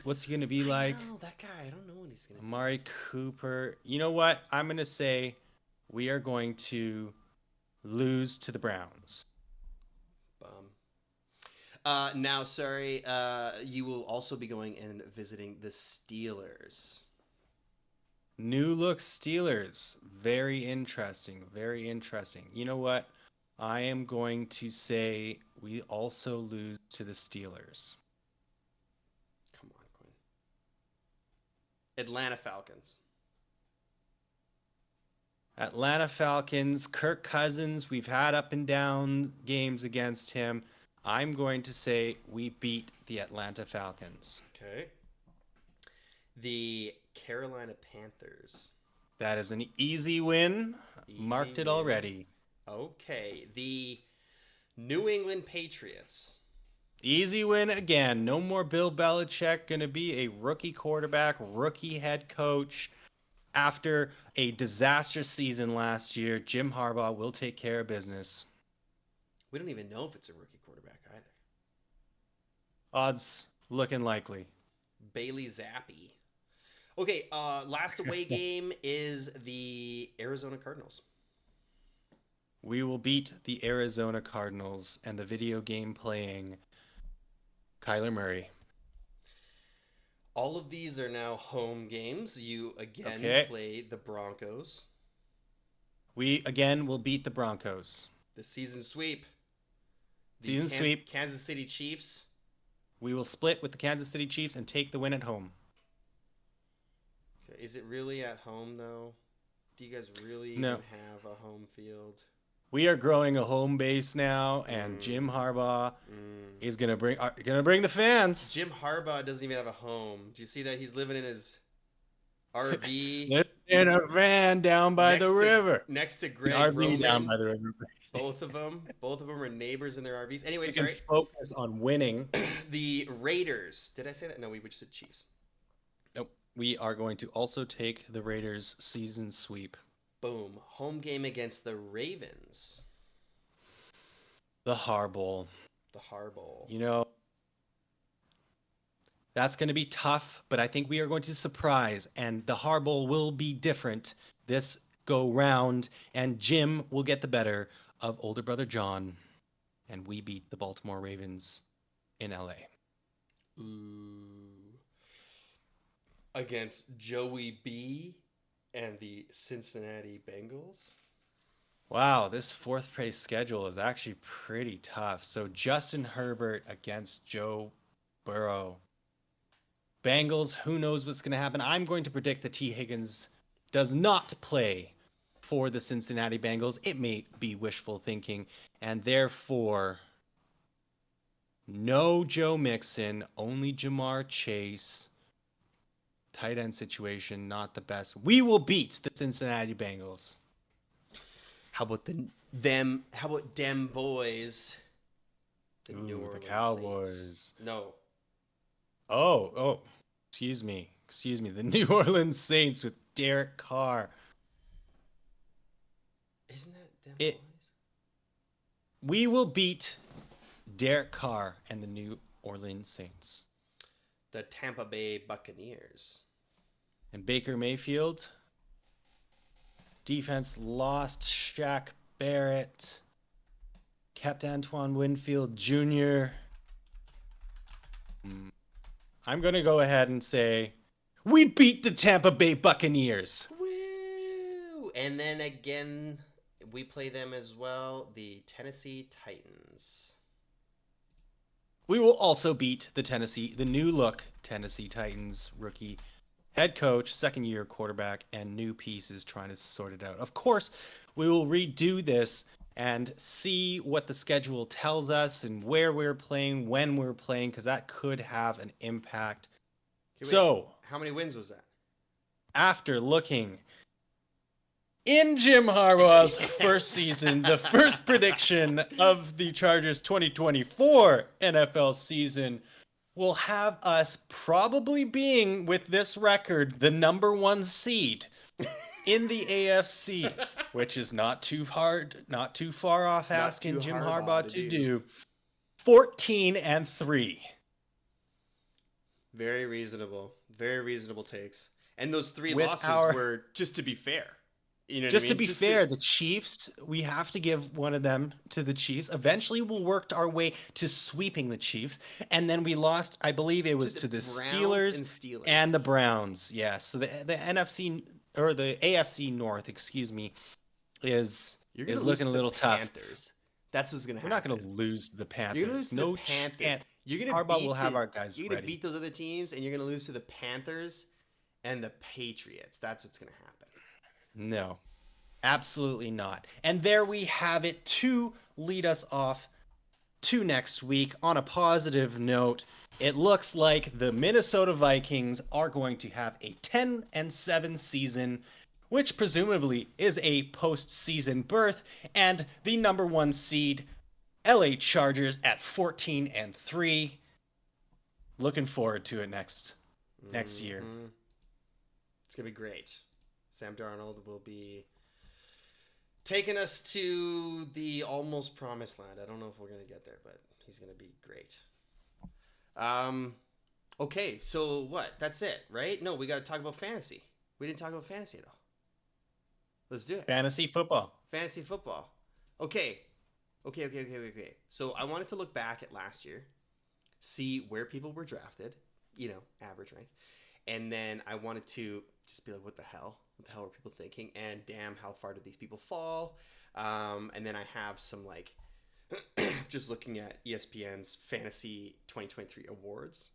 what's he gonna be like? No, that guy. I don't know what he's gonna do. Amari Cooper. You know what? I'm gonna say we are going to lose to the Browns. Bum. Now, sorry. You will also be going and visiting the Steelers. New look Steelers. Very interesting. Very interesting. You know what? I am going to say we also lose to the Steelers. Come on, Quinn. Atlanta Falcons. Atlanta Falcons, Kirk Cousins, we've had up and down games against him. I'm going to say we beat the Atlanta Falcons. Okay. The Carolina Panthers. That is an easy win. Easy Marked it win. already. Okay. The New England Patriots. Easy win again. No more Bill Belichick. Going to be a rookie quarterback, rookie head coach. After a disastrous season last year, Jim Harbaugh will take care of business. We don't even know if it's a rookie quarterback either. Odds looking likely. Bailey Zappi. Okay, last away game is the Arizona Cardinals. We will beat the Arizona Cardinals and the video game playing Kyler Murray. All of these are now home games. You again Okay. play the Broncos. We again will beat the Broncos. The season sweep. The Season sweep. Kansas City Chiefs. We will split with the Kansas City Chiefs and take the win at home. Okay, is it really at home though? Do you guys really No. even have a home field? We are growing a home base now, and Jim Harbaugh is gonna bring the fans. Jim Harbaugh doesn't even have a home. Do you see that? He's living in his RV Live in a van down by the river. next to An Greg RV Roman. down by the river. Both of them are neighbors in their RVs. Anyway, We can sorry. focus on winning. The Raiders. Did I say that? No, we just said Chiefs. Nope. We are going to also take the Raiders season sweep. Boom. Home game against the Ravens. The Harbaugh. The Harbaugh. You know, that's going to be tough, but I think we are going to surprise, and the Harbaugh will be different this go round, and Jim will get the better of older brother John, and we beat the Baltimore Ravens in LA. Ooh. Against Joey B and the Cincinnati Bengals. Wow, this fourth place schedule is actually pretty tough. So Justin Herbert against Joe Burrow. Bengals, who knows what's going to happen? I'm going to predict that T. Higgins does not play for the Cincinnati Bengals. It may be wishful thinking, and therefore, no Joe Mixon, only Jamar Chase. Tight end situation, not the best. We will beat the Cincinnati Bengals. How about them? How about dem boys? The Ooh, New the Orleans Cowboys. Saints. No. Oh, excuse me. The New Orleans Saints with Derek Carr. Isn't that them It- boys? We will beat Derek Carr and the New Orleans Saints. The Tampa Bay Buccaneers. And Baker Mayfield. Defense lost Shaq Barrett. Kept Antoine Winfield Jr. I'm going to go ahead and say we beat the Tampa Bay Buccaneers. Woo! And then again, we play them as well. The Tennessee Titans. We will also beat the new look Tennessee Titans rookie head coach, second year quarterback, and new pieces trying to sort it out. Of course, we will redo this and see what the schedule tells us and where we're playing, when we're playing, because that could have an impact. Okay, wait, So, how many wins was that? after looking in Jim Harbaugh's first season, the first prediction of the Chargers 2024 NFL season will have us probably being, with this record, the number one seed in the AFC, which is not too far off Not asking too Jim Harbaugh Harbaugh to to do. do. 14-3. Very reasonable. Very reasonable takes. And those three With losses our- were just to be fair. You know what I Just to mean? be fair, the Chiefs, we have to give one of them to the Chiefs. Eventually, we'll work our way to sweeping the Chiefs. And then we lost, I believe it was to the Browns Steelers and Steelers. and the Browns. Yes. So the NFC, or the AFC North, excuse me, is You're gonna lose looking to a the little tough. Panthers. That's what's gonna We're happen. not going to lose to the Panthers. You're gonna lose to no the Panthers. chance. You're gonna Harbaugh beat will have the- our guys You're gonna ready. beat those other teams, and you're gonna lose to the Panthers and the Patriots. That's what's gonna happen. No. Absolutely not. And there we have it to lead us off to next week on a positive note. It looks like the Minnesota Vikings are going to have a 10-7 season, which presumably is a postseason berth, and the number one seed LA Chargers at 14-3. Looking forward to it next year. Mm-hmm. It's gonna be great. Sam Darnold will be taking us to the almost promised land. I don't know if we're gonna get there, but he's gonna be great. Um, okay, so what? That's it, right? No, we got to talk about fantasy. We didn't talk about fantasy at all. Let's do it. Fantasy football. Fantasy football. Okay. Okay. So I wanted to look back at last year, see where people were drafted, average rank. And then I wanted to just be like, what the hell? What the hell were people thinking? And damn, how far did these people fall? And then I have some just looking at ESPN's Fantasy 2023 awards.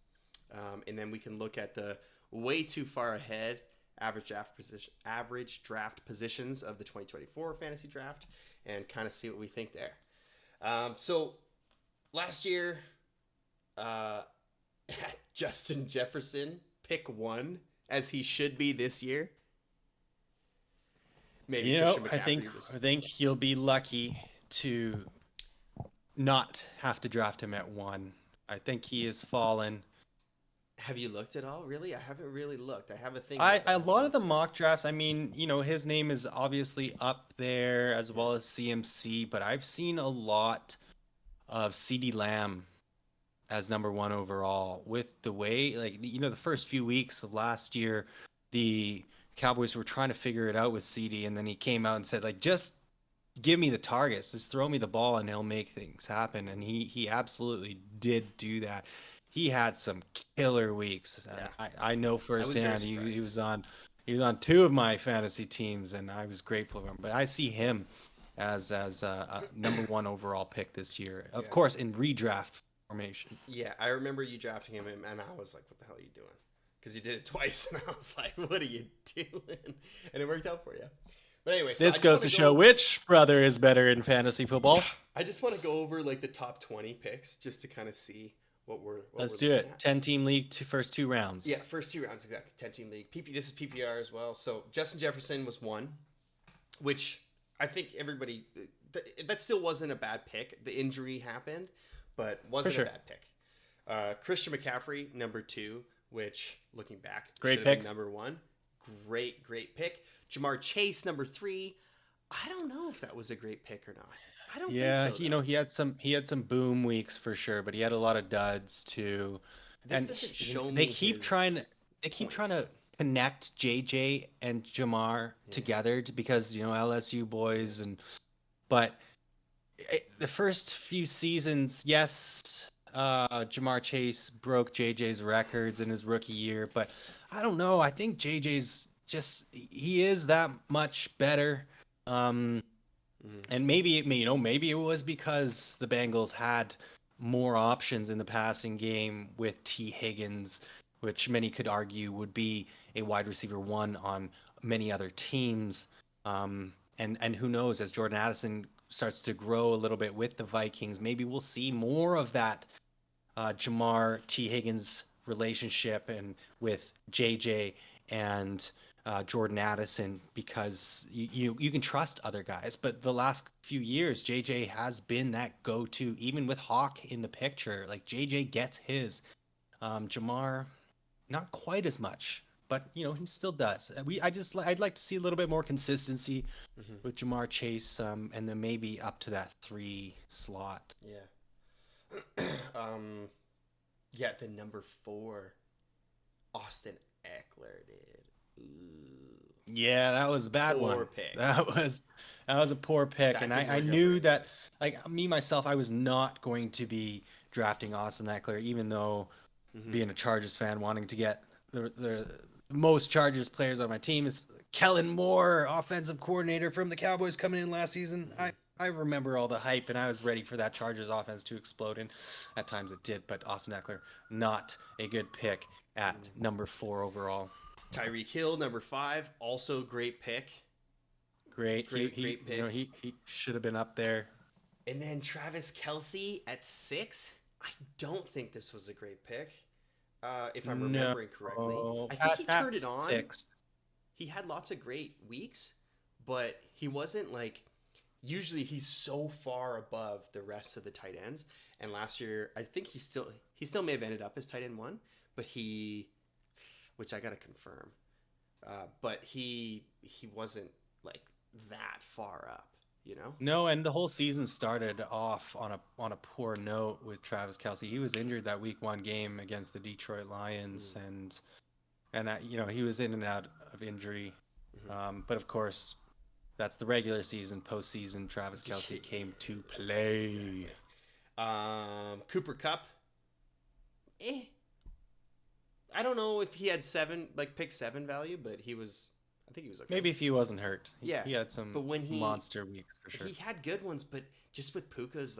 And then we can look at the way too far ahead average draft positions of the 2024 fantasy draft and kind of see what we think there. So last year, Justin Jefferson, pick 1, as he should be this year. Maybe I think you'll be lucky to not have to draft him at 1. I think he has fallen. Have you looked at all? Really? I haven't really looked. I have a thing. A lot of the mock drafts, I mean, his name is obviously up there as well as CMC, but I've seen a lot of CeeDee Lamb as number 1 overall with the way, the first few weeks of last year, the Cowboys were trying to figure it out with CeeDee, and then he came out and said, just give me the targets, just throw me the ball and he'll make things happen. And he absolutely did do that. He had some killer weeks. Yeah. I know firsthand. He was on 2 of my fantasy teams, and I was grateful for him. But I see him as a number 1 overall pick this year. Of course, in redraft formation. Yeah, I remember you drafting him, and I was like, "What the hell are you doing?" Because you did it twice, and I was like, "What are you doing?" And it worked out for you. But anyway, this goes to show which brother is better in fantasy football. Yeah, I just want to go over the top 20 picks just to kind of see. Let's do it. 10-team league, first 2 rounds. Yeah, first 2 rounds, exactly. 10-team league. This is PPR as well. So Justin Jefferson was 1, which I think everybody that still wasn't a bad pick. The injury happened, but wasn't a bad pick. Christian McCaffrey, number 2, which looking back, great pick. Number 1, great pick. Jamar Chase, number 3. I don't know if that was a great pick or not. I don't think so. He had some boom weeks for sure, but he had a lot of duds too. This doesn't show me. They keep trying to connect JJ and Jamar together because LSU boys but the first few seasons, yes, Jamar Chase broke JJ's records in his rookie year, but I don't know. I think JJ's he is that much better. And maybe it was because the Bengals had more options in the passing game with T. Higgins, which many could argue would be a wide receiver 1 on many other teams. And who knows, as Jordan Addison starts to grow a little bit with the Vikings, maybe we'll see more of that Jamar T. Higgins relationship and with JJ and Jordan Addison, because you can trust other guys. But the last few years, JJ has been that go-to, even with Hawk in the picture. JJ gets his. Jamar, not quite as much, but he still does. I'd like to see a little bit more consistency with Jamar Chase, and then maybe up to that 3 slot. Yeah. The number 4, Austin Eckler, dude. Ooh. Yeah, that was a bad one. Pick. That was a poor pick, and I knew that. Me myself, I was not going to be drafting Austin Eckler, even though being a Chargers fan, wanting to get the most Chargers players on my team is Kellen Moore, offensive coordinator from the Cowboys, coming in last season. I remember all the hype, and I was ready for that Chargers offense to explode, and at times it did. But Austin Eckler, not a good pick at number 4 overall. Tyreek Hill, number 5, also great pick. Great. Great pick. He should have been up there. And then Travis Kelsey at 6. I don't think this was a great pick, if I'm No, remembering correctly. I think he turned at it on. 6. He had lots of great weeks, but he wasn't like. Usually, he's so far above the rest of the tight ends. And last year, I think he still may have ended up as tight end 1, but which I gotta confirm, but he wasn't like that far up, you know. No, and the whole season started off on a poor note with Travis Kelsey. He was injured that week 1 game against the Detroit Lions, and he was in and out of injury. But of course, that's the regular season. Postseason, Travis Kelsey came to play. Cooper Cup. I don't know if he had pick 7 value, but I think he was okay. Maybe if he wasn't hurt. Yeah, he had some but when monster weeks for sure. He had good ones, but just with Puka's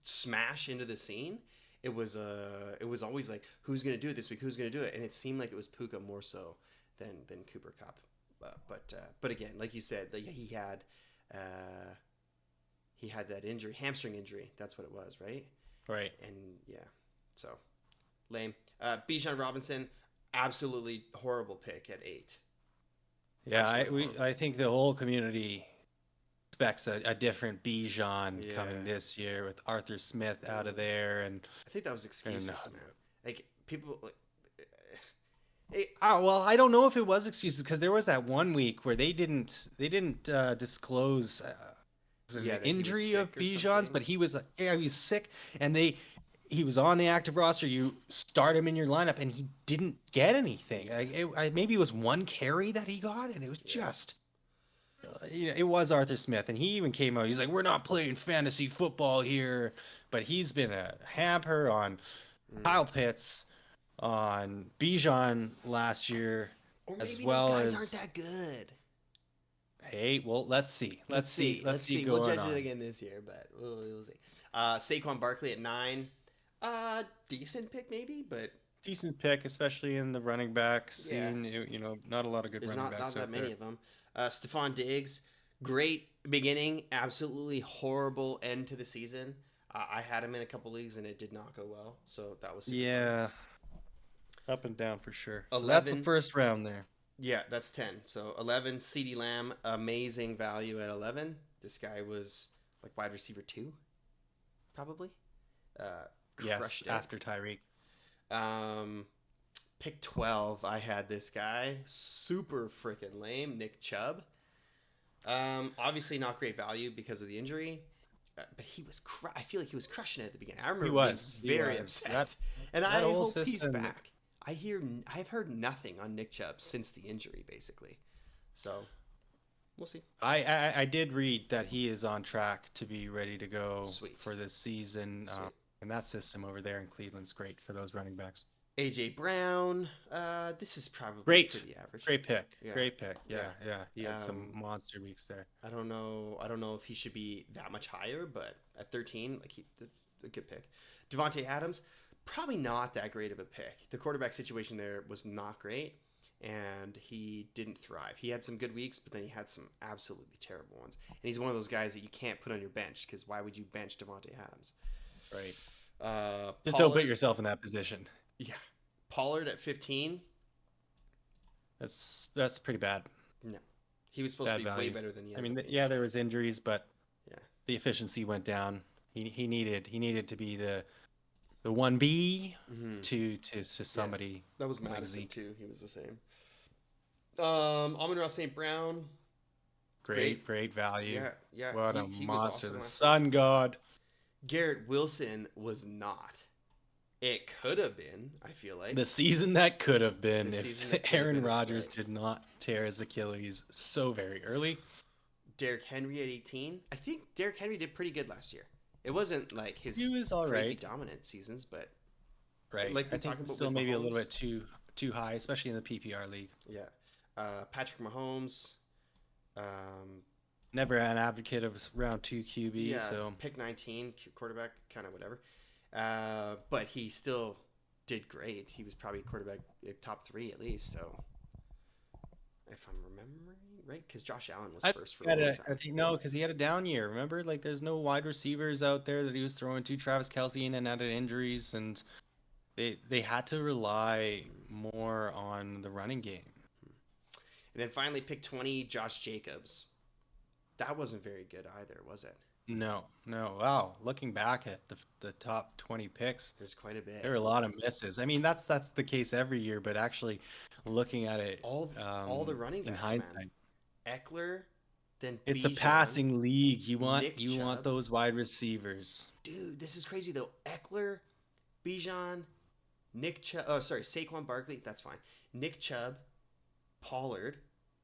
smash into the scene, it was always like, who's gonna do it this week? Who's gonna do it? And it seemed like it was Puka more so than Cooper Cup. But again, like you said, he had that injury, hamstring injury. That's what it was, right? Right. And yeah, so lame. Bijan Robinson, absolutely horrible pick at 8. Yeah, I think the whole community expects a different Bijan coming this year with Arthur Smith out of there, and I think that was excuses, man. Like people like. Well, I don't know if it was excuses because there was that one week where they didn't disclose an injury of Bijan's, but he was sick, and he was on the active roster. You start him in your lineup, and he didn't get anything. Maybe it was 1 carry that he got, and it was just. It was Arthur Smith, and he even came out. He's like, "We're not playing fantasy football here," but he's been a hamper on Kyle Pitts, on Bijan last year, or maybe as well those guys as aren't that good. Hey, well, let's see. Let's see. We'll judge it again this year, but we'll see. Saquon Barkley at 9. Decent pick maybe, but decent pick, especially in the running back scene. Yeah. Not a lot of good running backs. There's not that many of them. Stephon Diggs, great beginning, absolutely horrible end to the season. I had him in a couple leagues and it did not go well, so that was fun. Up and down for sure. 11, so that's the first round there. Yeah, that's 10. So 11, CeeDee Lamb, amazing value at 11. This guy was like wide receiver 2, probably. Yes, after Tyreek. Pick 12, I had this guy, super freaking lame, Nick Chubb. Obviously not great value because of the injury, but he was. I feel like he was crushing it at the beginning. I remember being very upset, and I hope he's back. I've heard nothing on Nick Chubb since the injury, basically. So we'll see. I did read that he is on track to be ready to go for this season. And that system over there in Cleveland's great for those running backs. AJ Brown, this is probably pretty average. Great pick. Yeah. Great pick. Yeah. He had some monster weeks there. I don't know if he should be that much higher, but at 13, a good pick. Devontae Adams, probably not that great of a pick. The quarterback situation there was not great, and he didn't thrive. He had some good weeks, but then he had some absolutely terrible ones. And he's one of those guys that you can't put on your bench because why would you bench Devontae Adams? Right. Just don't put yourself in that position. Yeah. Pollard at 15. That's pretty bad. No. He was supposed to be way better than the other. I mean, there was injuries, but the efficiency went down. He needed to be the 1B to somebody. That was Madison too. He was the same. Amon-Ra St. Brown. Great value. Yeah. What a he monster. Was awesome the sun god. Garrett Wilson was not. It could have been, I feel like. The season that could have been if Aaron Rodgers did not tear his Achilles so very early. Derrick Henry at 18. I think Derrick Henry did pretty good last year. It wasn't like his crazy dominant seasons, but like I think still maybe Mahomes, a little bit too high, especially in the PPR league. Yeah. Patrick Mahomes. Never an advocate of round 2 QB. Yeah, so pick 19 quarterback, kind of whatever. But he still did great. He was probably quarterback top 3 at least. So if I'm remembering, right? Because Josh Allen was I first for think, a long I time. think no, because he had a down year. Remember, like there's no wide receivers out there that he was throwing to. Travis Kelce in and out of injuries, and they had to rely more on the running game. And then finally, pick 20, Josh Jacobs. That wasn't very good either, was it? No, no. Wow, looking back at the top 20 picks, There's quite a there bit. are a lot of misses. I mean, that's the case every year, but actually looking at it All the running in backs, man. hindsight, Eckler, then it's a Bijan, passing league. Nick You want Chubb. those wide receivers. Dude, this is crazy though. Eckler, Bijan, Nick Chubb. Oh, sorry, Saquon Barkley. That's fine. Nick Chubb, Pollard,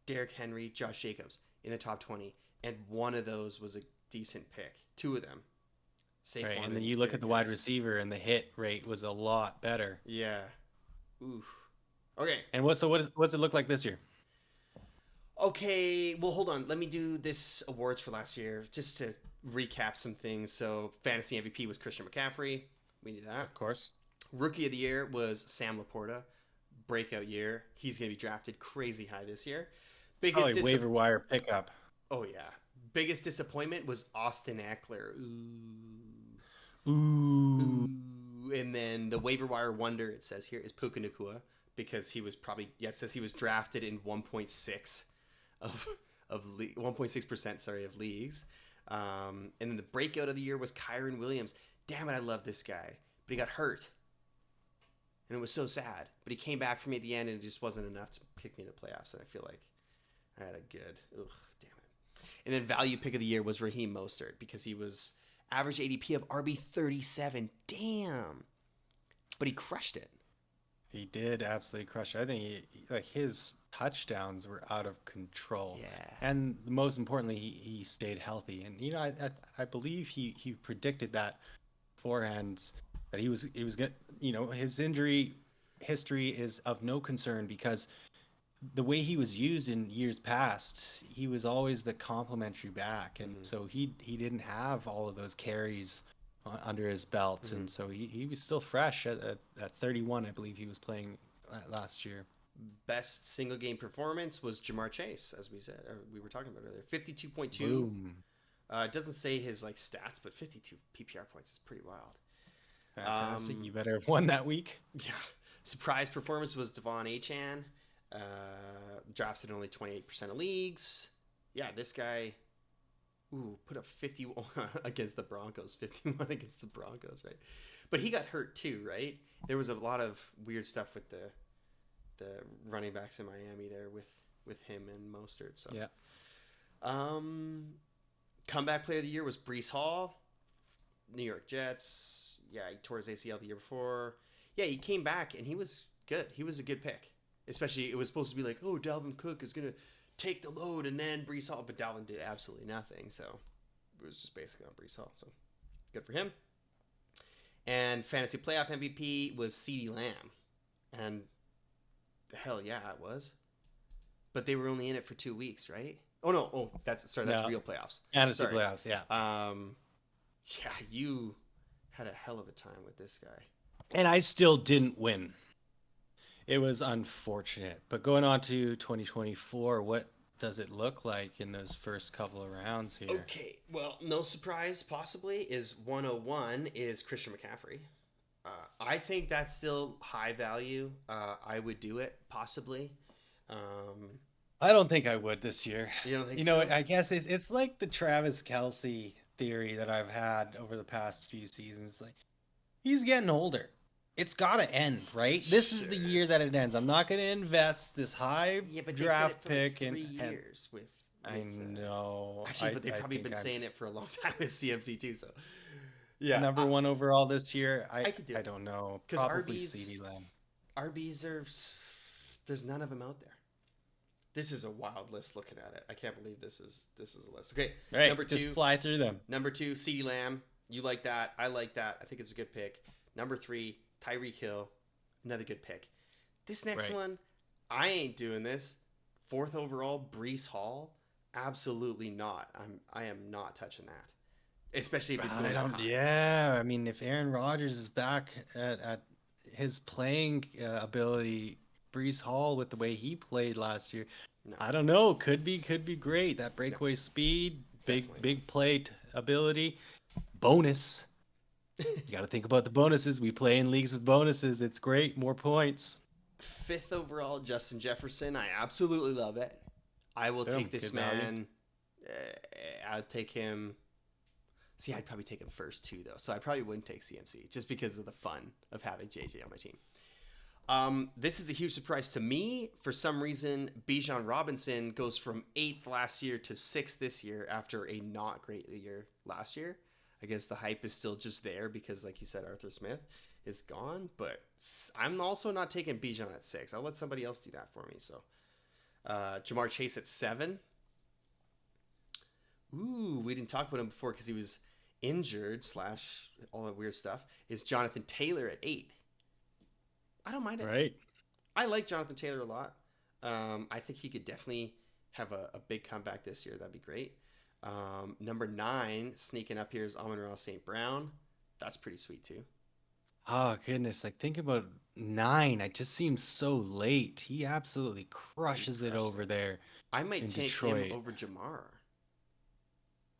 Derrick Henry, Josh Jacobs in the top 20, and one of those was a decent pick. Two of them, Right, Saquon and then and you look at Derrick the wide Henry. receiver, and the hit rate was a lot better. Yeah. Oof. Okay. And what's it look like this year? Okay. Well, hold on. Let me do this awards for last year just to recap some things. So, fantasy MVP was Christian McCaffrey. We knew that. Of course. Rookie of the year was Sam Laporta. Breakout year. He's going to be drafted crazy high this year. Biggest Probably waiver wire pickup. Oh yeah. Biggest disappointment was Austin Eckler. Ooh. Ooh. Ooh. And then the waiver wire wonder, it says here, is Puka Nacua because he was probably it says he was drafted in 1.6 of 1.6%, sorry, of leagues. And then the breakout of the year was Kyron Williams. Damn it, I love this guy, but he got hurt. And it was so sad. But he came back for me at the end, and it just wasn't enough to kick me into playoffs. And I feel like I had a good. Ugh, damn it. And then value pick of the year was Raheem Mostert because he was average ADP of RB37. Damn. But he crushed it. He did absolutely crush it. I think like his touchdowns were out of control. Yeah. And most importantly, he stayed healthy. And I believe he predicted that beforehand that he was good. His injury history is of no concern because the way he was used in years past, he was always the complimentary back, and so he didn't have all of those carries under his belt, and so he was still fresh at 31, I believe he was playing last year. Best single game performance was Jamar Chase, as we said, or we were talking about earlier. 52.2. Boom. It doesn't say his like stats, but 52 PPR points is pretty wild. Fantastic. You better have won that week. Yeah. Surprise performance was Devon Achane. Drafted in only 28% of leagues. Yeah, this guy put up 51 against the Broncos, 51 against the Broncos, right? But he got hurt too, right? There was a lot of weird stuff with the running backs in Miami there with him and Mostert. So Yeah. Comeback player of the year was Breece Hall, New York Jets. Yeah, he tore his ACL the year before. Yeah, he came back and he was good. He was a good pick. Especially, it was supposed to be like, oh, Dalvin Cook is going to take the load and then Breece Hall. But Dalvin did absolutely nothing. So it was just basically on Breece Hall. So good for him. And fantasy playoff MVP was CeeDee Lamb. And hell yeah, it was. But they were only in it for 2 weeks, right? Oh, no. Oh, that's real playoffs. Fantasy playoffs, yeah. Yeah, you had a hell of a time with this guy. And I still didn't win. It was unfortunate. But going on to 2024, what does it look like in those first couple of rounds here? Okay, well, no surprise, possibly, is 101 is Christian McCaffrey. I think that's still high value. I would do it, possibly. I don't think I would this year. You don't think so? I guess it's like the Travis Kelce theory that I've had over the past few seasons. Like, he's getting older. It's got to end, right? This is the year that it ends. I'm not going to invest this high draft pick in 3 years with I know. Actually, but they've probably been saying it for a long time with CMC too. So, yeah, number one overall this year. I could do it. I don't know. Because Probably CeeDee Lamb. RBs are there's none of them out there. This is a wild list looking at it. I can't believe this is a list. Okay, right, number 2. Just fly through them. Number 2, CeeDee Lamb. You like that? I like that. I think it's a good pick. Number 3, Tyreek Hill. Another good pick. This next one, I ain't doing this. 4th overall, Breece Hall. Absolutely not. I am not touching that. Especially if it's going that high. Yeah, I mean, if Aaron Rodgers is back at his playing ability, Breece Hall with the way he played last year, No, I don't know. Could be great. That no, breakaway speed, definitely big play ability, bonus. not. You got to think about the bonuses. We play in leagues with bonuses. It's great. More points. Fifth overall, Justin Jefferson. I absolutely love it. I will take Boom. this Good value. man. I'll take him. See, I'd probably take him first too, though. So I probably wouldn't take CMC just because of the fun of having JJ on my team. This is a huge surprise to me. For some reason, Bijan Robinson goes from 8th last year to 6th this year after a not great year last year. I guess the hype is still just there because, like you said, Arthur Smith is gone. But I'm also not taking Bijan at 6. I'll let somebody else do that for me. So Jamar Chase at 7. Ooh, we didn't talk about him before because he was injured / all that weird stuff. Is Jonathan Taylor at 8. I don't mind it. Right. I like Jonathan Taylor a lot. I think he could definitely have a big comeback this year. That'd be great. Number 9, sneaking up here is Amon-Ra St. Brown. That's pretty sweet too. Oh goodness. Like think about 9. It just seems so late. He absolutely He crushes it crushed over it. there I might in take him Detroit. over Jamar.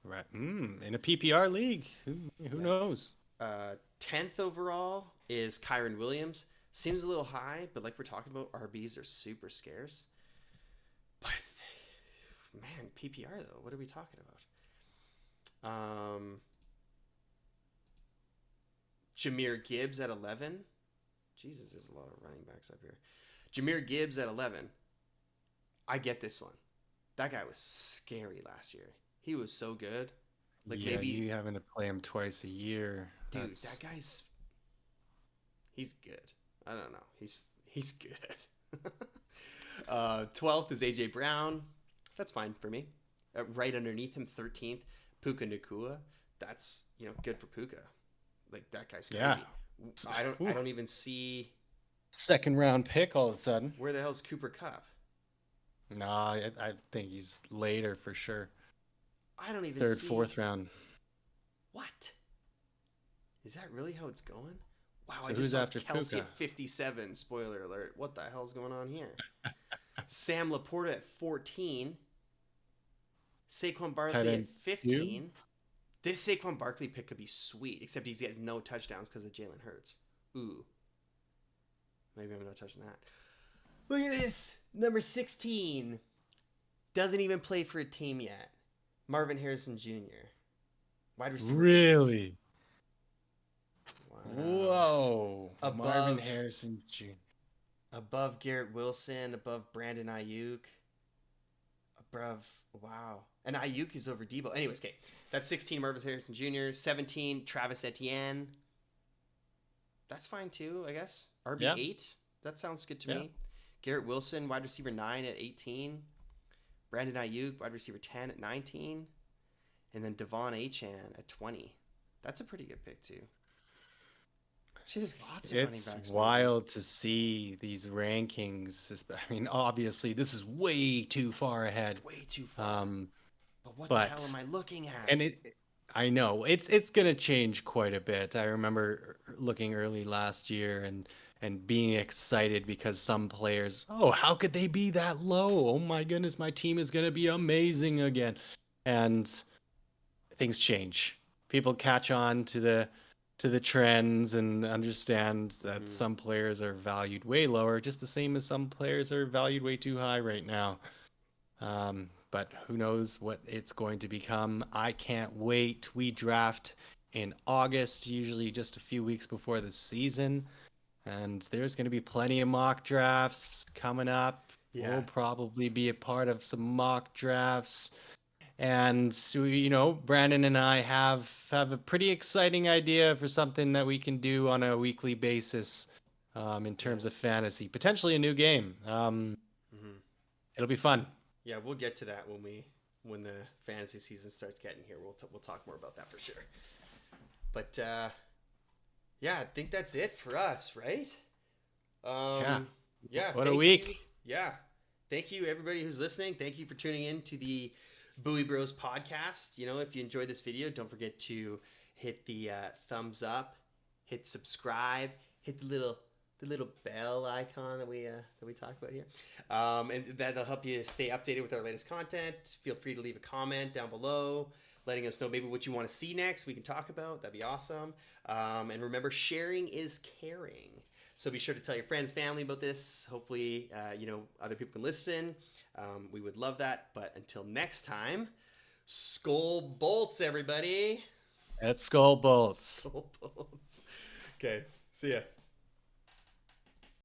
Right. In a PPR league. Who Yeah. knows? 10th overall is Kyron Williams. Seems a little high, but like we're talking about, RBs are super scarce. But man, PPR though, what are we talking about? Jahmyr Gibbs at 11. Jesus, there's a lot of running backs up here. Jahmyr Gibbs at 11. I get this one. That guy was scary last year. He was so good. Like Yeah, maybe, you having to play him twice a year. dude, that guy's he's good. I don't know. He's good. 12th is AJ Brown. That's fine for me. Right underneath him, 13th, Puka Nakua. That's good for Puka. Like that guy's Yeah. crazy. I don't Ooh. I don't even see Second round pick all of a sudden. where the hell's Cooper Cup. Nah, I think he's later for sure. I don't even Third, see fourth round. what. Is that really how it's going? Wow, I So just who's saw after Kelsey Puka? at 57. Spoiler alert. What the hell's going on here? Sam Laporta at 14. Saquon Tight Barkley at end 2? 15. This Saquon Barkley pick could be sweet, except he's getting no touchdowns because of Jalen Hurts. Ooh. Maybe I'm not touching that. Look at this. Number 16. Doesn't even play for a team yet. Marvin Harrison Jr. Wide receiver 8. Really? Wow. Whoa. Marvin Above Harrison Jr. above Garrett Wilson, above Brandon Ayuk. Above, wow. And Ayuk is over Debo. Anyways, okay. That's 16, Marvin Harrison Jr. 17, Travis Etienne. That's fine too, I guess. Yeah. RB8. That sounds good to Yeah. me. Garrett Wilson, wide receiver 9 at 18. Brandon Ayuk, wide receiver 10 at 19. And then Devon Achane at 20. That's a pretty good pick too. Actually, there's lots of running It's backs. wild to see these rankings. I mean, obviously, this is way too far ahead. Way too far. But what the but hell am I looking at? and I know it's gonna change quite a bit. I remember looking early last year and being excited because some players, oh, how could they be that low? Oh my goodness, my team is gonna be amazing again. And things change. People catch on to the trends and understand that some players are valued way lower, just the same as some players are valued way too high right now. But who knows what it's going to become. I can't wait. We draft in August, usually just a few weeks before the season. And there's going to be plenty of mock drafts coming up. Yeah. We'll probably be a part of some mock drafts. And so, Brandon and I have a pretty exciting idea for something that we can do on a weekly basis in terms of fantasy. Potentially a new game. It'll be fun. Yeah, we'll get to that when the fantasy season starts getting here. We'll talk more about that for sure. But yeah, I think that's it for us, right? Yeah. Yeah. What a week. Yeah. Thank you, everybody who's listening. Thank you for tuning in to the BuiBros podcast. If you enjoyed this video, don't forget to hit the thumbs up, hit subscribe, hit the little the little bell icon that we talk about here, and that'll help you stay updated with our latest content. Feel free to leave a comment down below, letting us know maybe what you want to see next. We can talk about. That'd be awesome. And remember, sharing is caring. So be sure to tell your friends, family about this. Hopefully, other people can listen. We would love that. But until next time, Skol bolts, everybody. At Skull Bolts. Skol bolts. Okay. See ya.